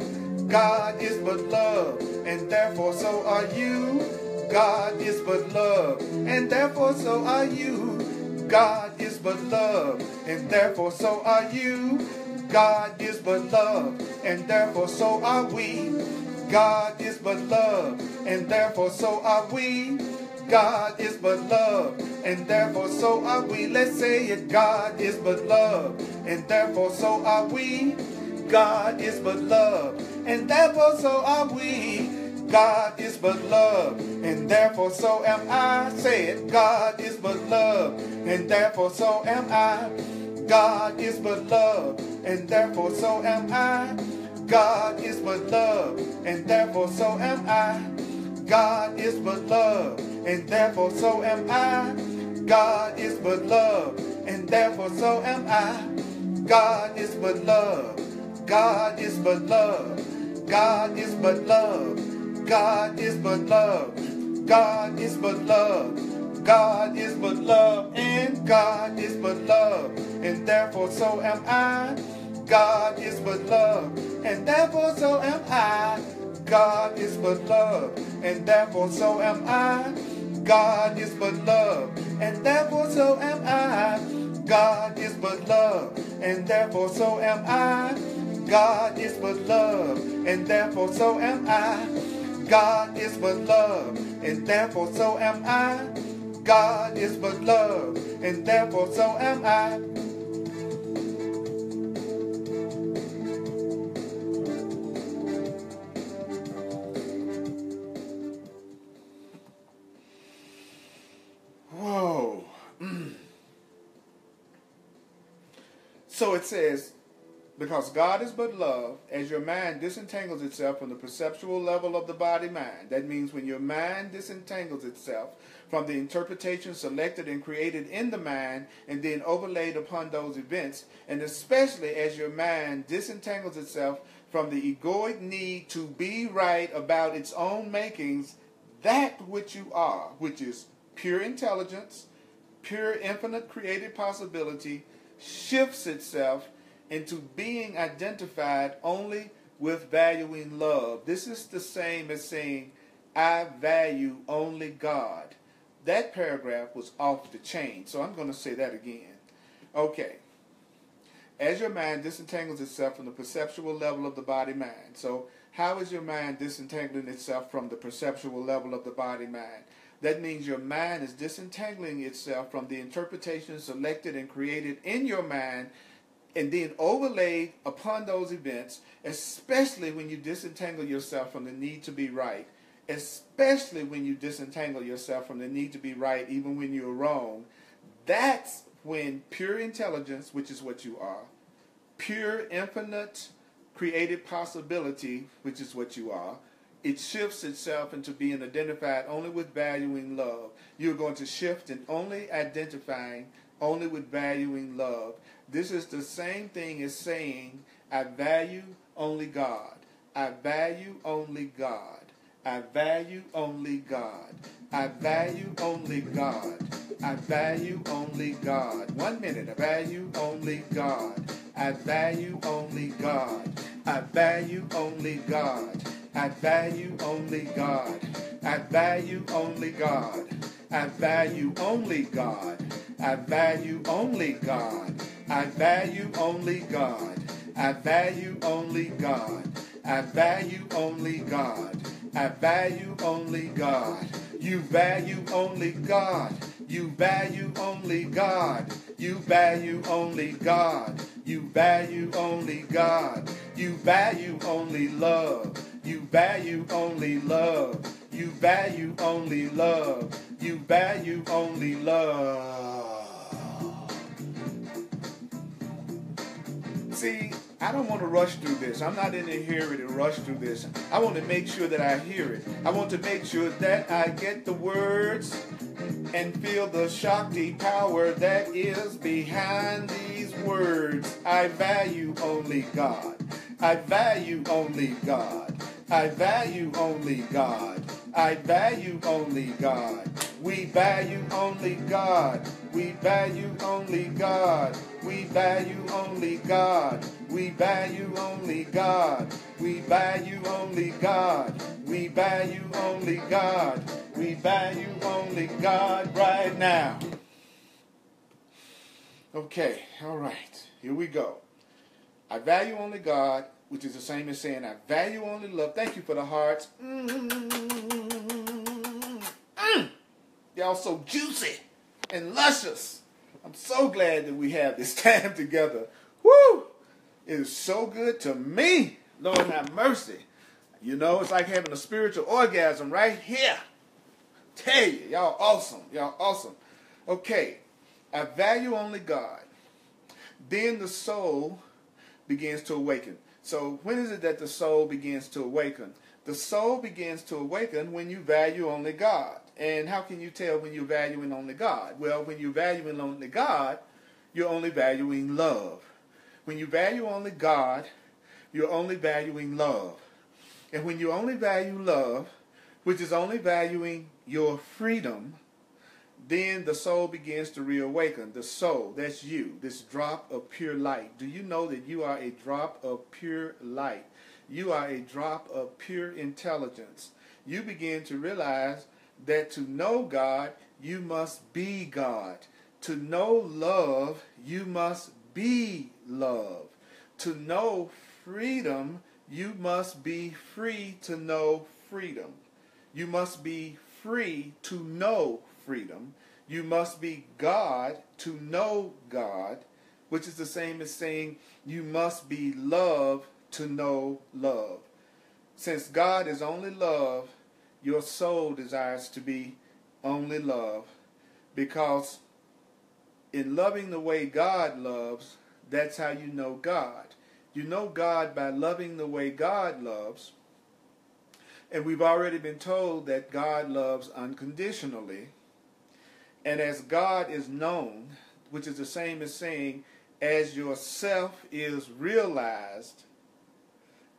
God is but love, and therefore so are you. God is but love, and therefore so are you. God is but love, and therefore so are you. God is but love, and therefore so are we. God is but love, and therefore so are we. God is but love, and therefore so are we. Let's say it. God is but love, and therefore so are we. God is but love, and therefore so are we. God is but love, and therefore so am I. Say it. God is but love, and therefore so am I. God is but love, and therefore so am I. God is but love, and therefore so am I. God is but love, and therefore so am I. God is but love, and therefore so am I. God is but love. God is but love. God is but love. God is but love. God is but love. God is but love, and God is but love, and therefore so am I. God is but love, and therefore so am I. God is but love, and therefore so am I. God is but love, and therefore so am I. God is but love, and therefore so am I. God is but love, and therefore so am I. God is but love, and therefore so am I. God is but love, and therefore so am I. Whoa. So it says, because God is but love, as your mind disentangles itself from the perceptual level of the body-mind. That means when your mind disentangles itself from the interpretation selected and created in the mind and then overlaid upon those events, and especially as your mind disentangles itself from the egoic need to be right about its own makings, that which you are, which is pure intelligence, pure infinite creative possibility, shifts itself into being identified only with valuing love. This is the same as saying, I value only God. that paragraph was off the chain. So I'm going to say that again. Okay. As your mind disentangles itself from the perceptual level of the body-mind. So how is your mind disentangling itself from the perceptual level of the body-mind? That means your mind is disentangling itself from the interpretations selected and created in your mind and then overlaid upon those events, especially when you disentangle yourself from the need to be right. Especially when you disentangle yourself from the need to be right even when you're wrong. That's when pure intelligence, which is what you are, pure infinite created possibility, which is what you are, it shifts itself into being identified only with valuing love. You're going to shift in only identifying only with valuing love. This is the same thing as saying, I value only God. I value only God. I value only God. I value only God. I value only God. 1 minute. I value only God. I value only God. I value only God. I value only God. I value only God. I value only God. I value only God. I value only God. I value only God. I value only God. I value only God. You value only God. You value only God. You value only God. You value only God. You value only love. You value only love. You value only love. You value only love. See, I don't want to rush through this. I'm not in a hurry to rush through this. I want to make sure that I hear it. I want to make sure that I get the words and feel the Shakti power that is behind these words. I value only God. I value only God. I value only God. I value only God. We value only God. We value only God. We value only God. We value only God. We value only God. We value only God. We value only God right now. Okay, all right. Here we go. I value only God, which is the same as saying I value only love. Thank you for the hearts. Y'all so juicy and luscious. I'm so glad that we have this time together. Woo! It is so good to me. Lord have mercy. You know, it's like having a spiritual orgasm right here. Tell you, y'all awesome. Y'all awesome. Okay, I value only God. Then the soul begins to awaken. So when is it that the soul begins to awaken? The soul begins to awaken when you value only God. And how can you tell when you're valuing only God? Well, when you're valuing only God, you're only valuing love. When you value only God, you're only valuing love. And when you only value love, which is only valuing your freedom, then the soul begins to reawaken. The soul, that's you, this drop of pure light. Do you know that you are a drop of pure light? You are a drop of pure intelligence. You begin to realize that to know God, you must be God. To know love, you must be love. To know freedom, you must be free to know freedom. You must be free to know freedom. You must be God to know God, which is the same as saying you must be love to know love. Since God is only love, your soul desires to be only love, because in loving the way God loves, that's how you know God. You know God by loving the way God loves. And we've already been told that God loves unconditionally. And as God is known, which is the same as saying, as yourself is realized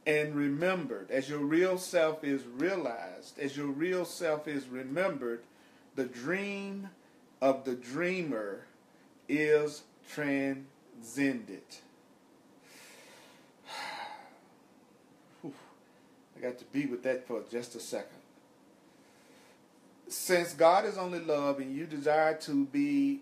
and remembered, as your real self is realized, as your real self is remembered, the dream of the dreamer is transcended. I got to be with that for just a second. since God is only love and you desire to be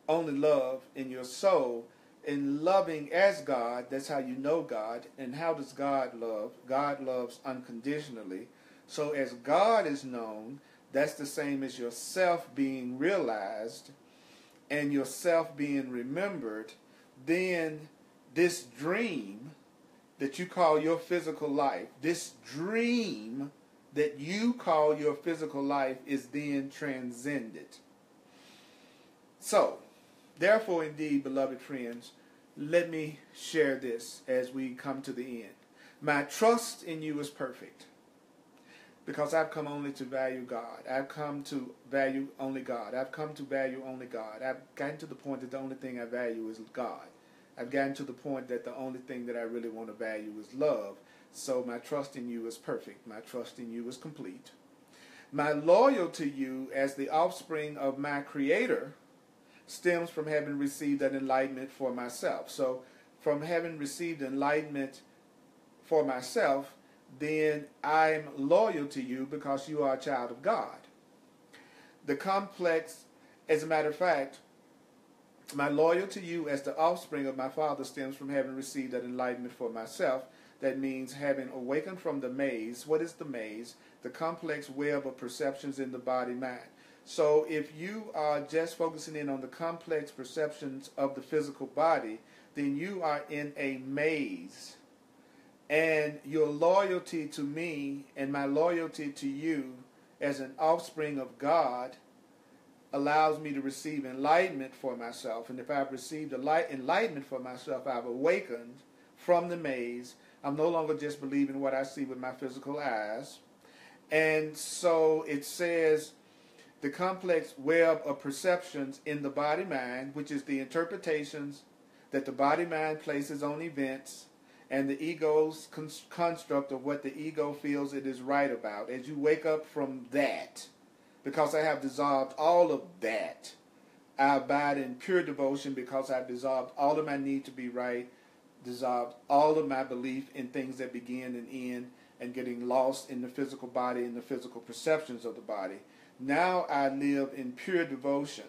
only love in your soul, in loving as God, that's how you know God. And how does God love? God loves unconditionally. So as God is known, that's the same as yourself being realized and yourself being remembered. Then this dream that you call your physical life, this dream that you call your physical life is then transcended. So, therefore, indeed, beloved friends, let me share this as we come to the end. My trust in you is perfect because I've come only to value God. I've come to value only God. I've come to value only God. I've gotten to the point that the only thing I value is God. I've gotten to the point that the only thing that I really want to value is love. So my trust in you is perfect. My trust in you is complete. My loyalty to you as the offspring of my Creator stems from having received that enlightenment for myself. So from having received enlightenment for myself, then I'm loyal to you because you are a child of God. The complex, as a matter of fact, my loyalty to you as the offspring of my Father stems from having received that enlightenment for myself. That means having awakened from the maze. What is the maze? The complex web of perceptions in the body-mind. So if you are just focusing in on the complex perceptions of the physical body, then you are in a maze. And your loyalty to me and my loyalty to you as an offspring of God allows me to receive enlightenment for myself. And if I've received enlightenment for myself, I've awakened from the maze. I'm no longer just believing what I see with my physical eyes. And so it says the complex web of perceptions in the body-mind, which is the interpretations that the body-mind places on events and the ego's construct of what the ego feels it is right about. As you wake up from that, because I have dissolved all of that, I abide in pure devotion because I've dissolved all of my need to be right, dissolved all of my belief in things that begin and end, and getting lost in the physical body and the physical perceptions of the body. Now I live in pure devotion.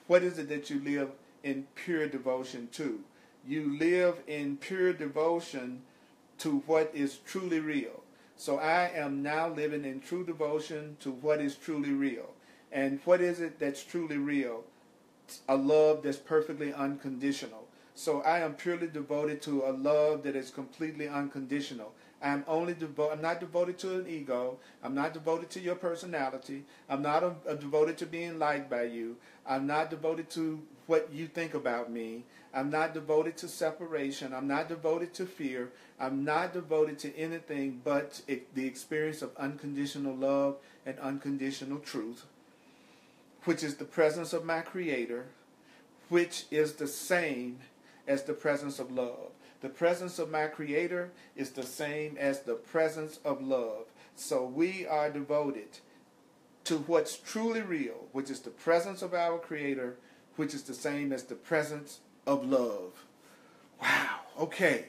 What is it that you live in pure devotion to? You live in pure devotion to what is truly real. So I am now living in true devotion to what is truly real. And what is it that's truly real? A love that's perfectly unconditional. So I am purely devoted to a love that is completely unconditional. I'm not devoted to an ego. I'm not devoted to your personality. I'm not devoted to being liked by you. I'm not devoted to what you think about me. I'm not devoted to separation. I'm not devoted to fear. I'm not devoted to anything but the experience of unconditional love and unconditional truth, which is the presence of my Creator, which is the same as the presence of love. The presence of my Creator is the same as the presence of love. So we are devoted to what's truly real, which is the presence of our Creator, which is the same as the presence of love. Wow. Okay.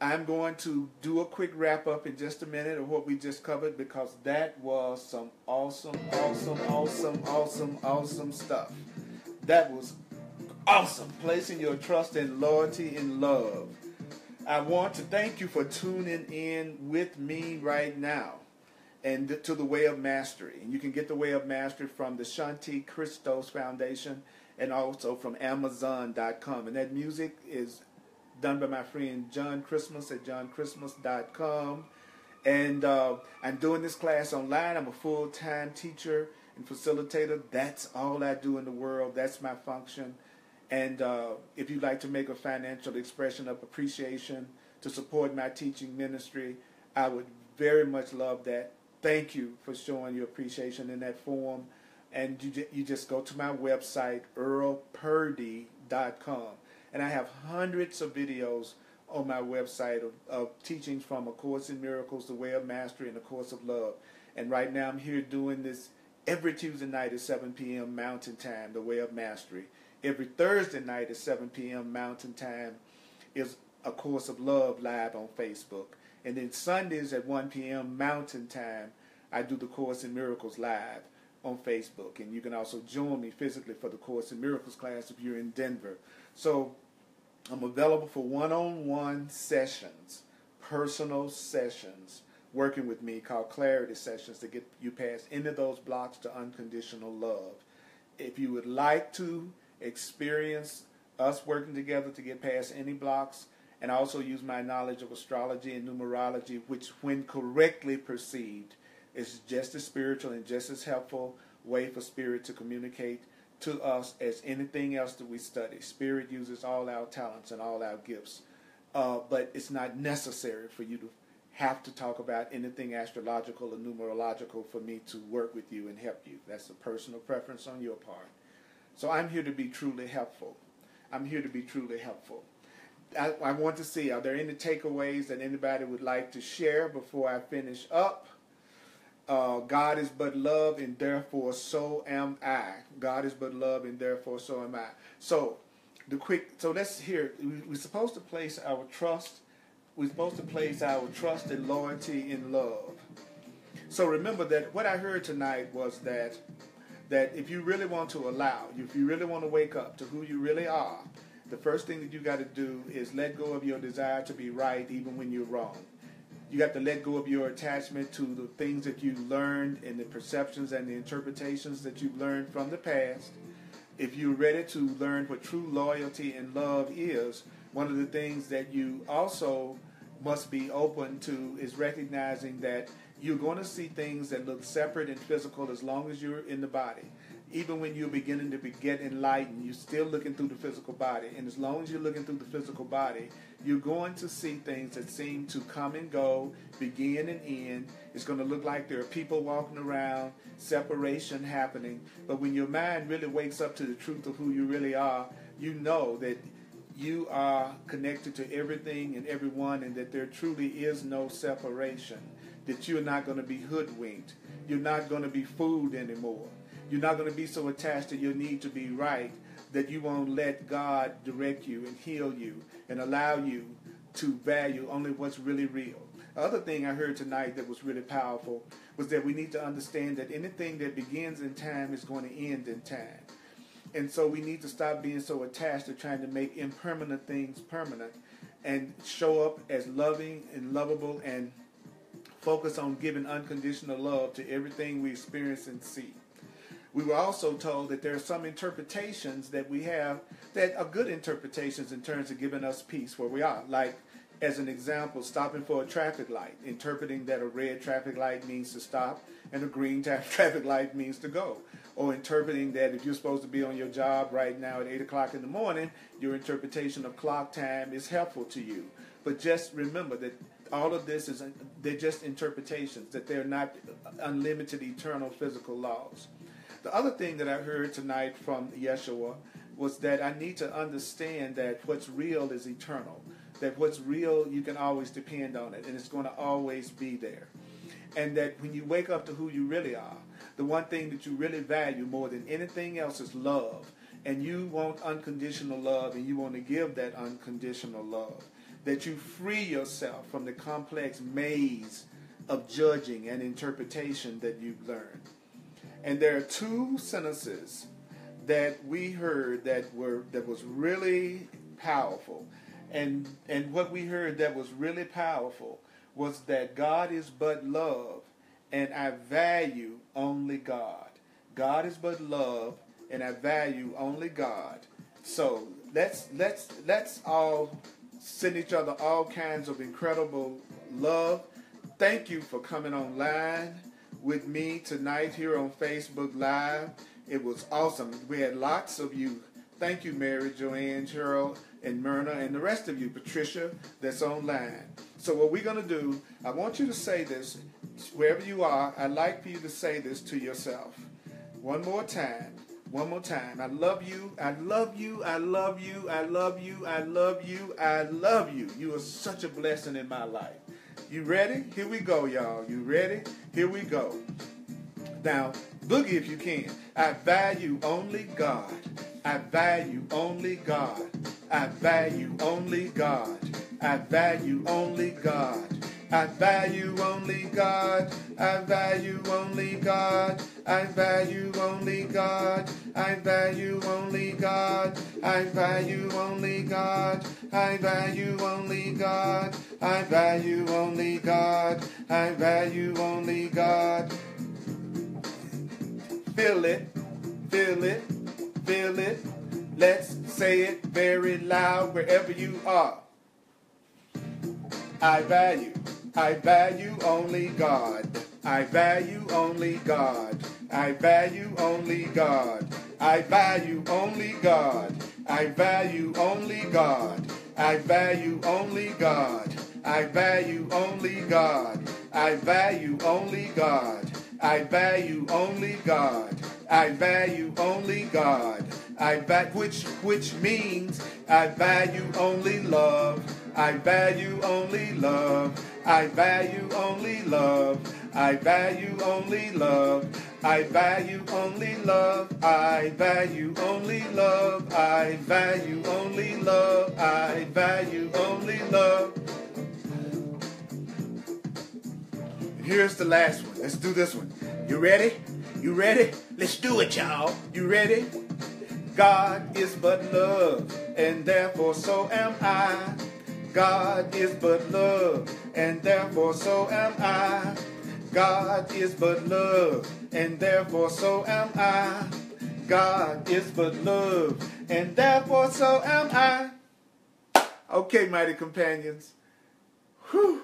I'm going to do a quick wrap up in just a minute of what we just covered, because that was some awesome stuff. That was awesome. Placing your trust and loyalty in love. I want to thank you for tuning in with me right now and to the Way of Mastery. And you can get the Way of Mastery from the Shanti Christos Foundation and also from Amazon.com. And that music is done by my friend John Christmas at johnChristmas.com. And I'm doing this class online. I'm a full-time teacher and facilitator. That's all I do in the world. That's my function. And if you'd like to make a financial expression of appreciation to support my teaching ministry, I would very much love that. Thank you for showing your appreciation in that form. And you just go to my website, earlpurdy.com. And I have hundreds of videos on my website of teachings from A Course in Miracles, The Way of Mastery, and A Course of Love. And right now I'm here doing this every Tuesday night at 7 p.m. Mountain Time, The Way of Mastery. Every Thursday night at 7 p.m. Mountain Time is A Course of Love live on Facebook. And then Sundays at 1 p.m. Mountain Time, I do the Course in Miracles live on Facebook, and you can also join me physically for the Course in Miracles class if you're in Denver. So I'm available for one-on-one sessions, personal sessions, working with me called clarity sessions to get you past any of those blocks to unconditional love. If you would like to experience us working together to get past any blocks, and also use my knowledge of astrology and numerology, which when correctly perceived is just as spiritual and just as helpful way for spirit to communicate to us as anything else that we study. Spirit uses all our talents and all our gifts, but it's not necessary for you to have to talk about anything astrological or numerological for me to work with you and help you. That's a personal preference on your part. So I'm here to be truly helpful. I'm here to be truly helpful. I want to see, are there any takeaways that anybody would like to share before I finish up? God is but love, and therefore so am I. God is but love, and therefore so am I. So let's hear. We're supposed to place our trust. We're supposed to place our trust and loyalty in love. So remember that what I heard tonight was that if you really want to if you really want to wake up to who you really are, the first thing that you got to do is let go of your desire to be right even when you're wrong. You got to let go of your attachment to the things that you learned and the perceptions and the interpretations that you've learned from the past. If you're ready to learn what true loyalty and love is, one of the things that you also must be open to is recognizing that you're going to see things that look separate and physical as long as you're in the body. Even when you're beginning to get enlightened, you're still looking through the physical body. And as long as you're looking through the physical body, you're going to see things that seem to come and go, begin and end. It's going to look like there are people walking around, separation happening. But when your mind really wakes up to the truth of who you really are, you know that you are connected to everything and everyone, and that there truly is no separation, that you're not going to be hoodwinked. You're not going to be fooled anymore. You're not going to be so attached to your need to be right that you won't let God direct you and heal you and allow you to value only what's really real. The other thing I heard tonight that was really powerful was that we need to understand that anything that begins in time is going to end in time. And so we need to stop being so attached to trying to make impermanent things permanent and show up as loving and lovable and focus on giving unconditional love to everything we experience and see. We were also told that there are some interpretations that we have that are good interpretations in terms of giving us peace where we are. Like, as an example, stopping for a traffic light, interpreting that a red traffic light means to stop and a green traffic light means to go. Or interpreting that if you're supposed to be on your job right now at 8 o'clock in the morning, your interpretation of clock time is helpful to you. But just remember that all of this they're just interpretations, that they're not unlimited eternal physical laws. The other thing that I heard tonight from Yeshua was that I need to understand that what's real is eternal. That what's real, you can always depend on it, and it's going to always be there. And that when you wake up to who you really are, the one thing that you really value more than anything else is love. And you want unconditional love, and you want to give that unconditional love. That you free yourself from the complex maze of judging and interpretation that you've learned. And there are two sentences that we heard that was really powerful. And what we heard that was really powerful was that God is but love, and I value only God. God is but love, and I value only God. So let's all send each other all kinds of incredible love. Thank you for coming online with me tonight here on Facebook Live. It was awesome. We had lots of you. Thank you, Mary, Joanne, Cheryl, and Myrna, and the rest of you, Patricia, that's online. So what we're going to do, I want you to say this, wherever you are, I'd like for you to say this to yourself. One more time. I love you. I love you. I love you. I love you. I love you. I love you. You are such a blessing in my life. You ready? Here we go, y'all. You ready? Here we go. Now, boogie if you can. I value only God. I value only God. I value only God. I value only God. I value only God. I value only God. I value only God. I value only God. I value only God. I value only God. I value only God. I value only God. Feel it, feel it, feel it. Let's say it very loud wherever you are. I value only God. I value only God. I value only God. I value only God. I value only God. I value only God. I value only God. I value only God. I value only God. I value only God. Which means I value only love. I value only love. I value only love. I value only love. I value only love. I value only love. I value only love. I value only love. Here's the last one. Let's do this one. You ready? You ready? Let's do it, y'all. You ready? God is but love, and therefore so am I. God is but love, and therefore so am I. God is but love, and therefore so am I. God is but love, and therefore so am I. Okay, mighty companions. Whew.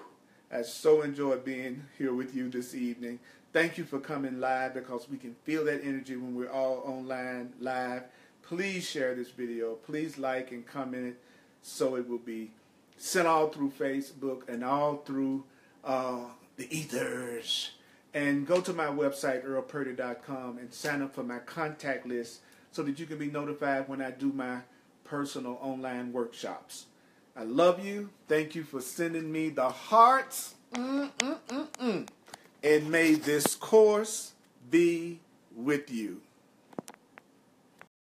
I so enjoyed being here with you this evening. Thank you for coming live, because we can feel that energy when we're all online live. Please share this video. Please like and comment it so it will be sent all through Facebook and all through the ethers. And go to my website, earlpurdy.com, and sign up for my contact list so that you can be notified when I do my personal online workshops. I love you. Thank you for sending me the hearts. And may this course be with you.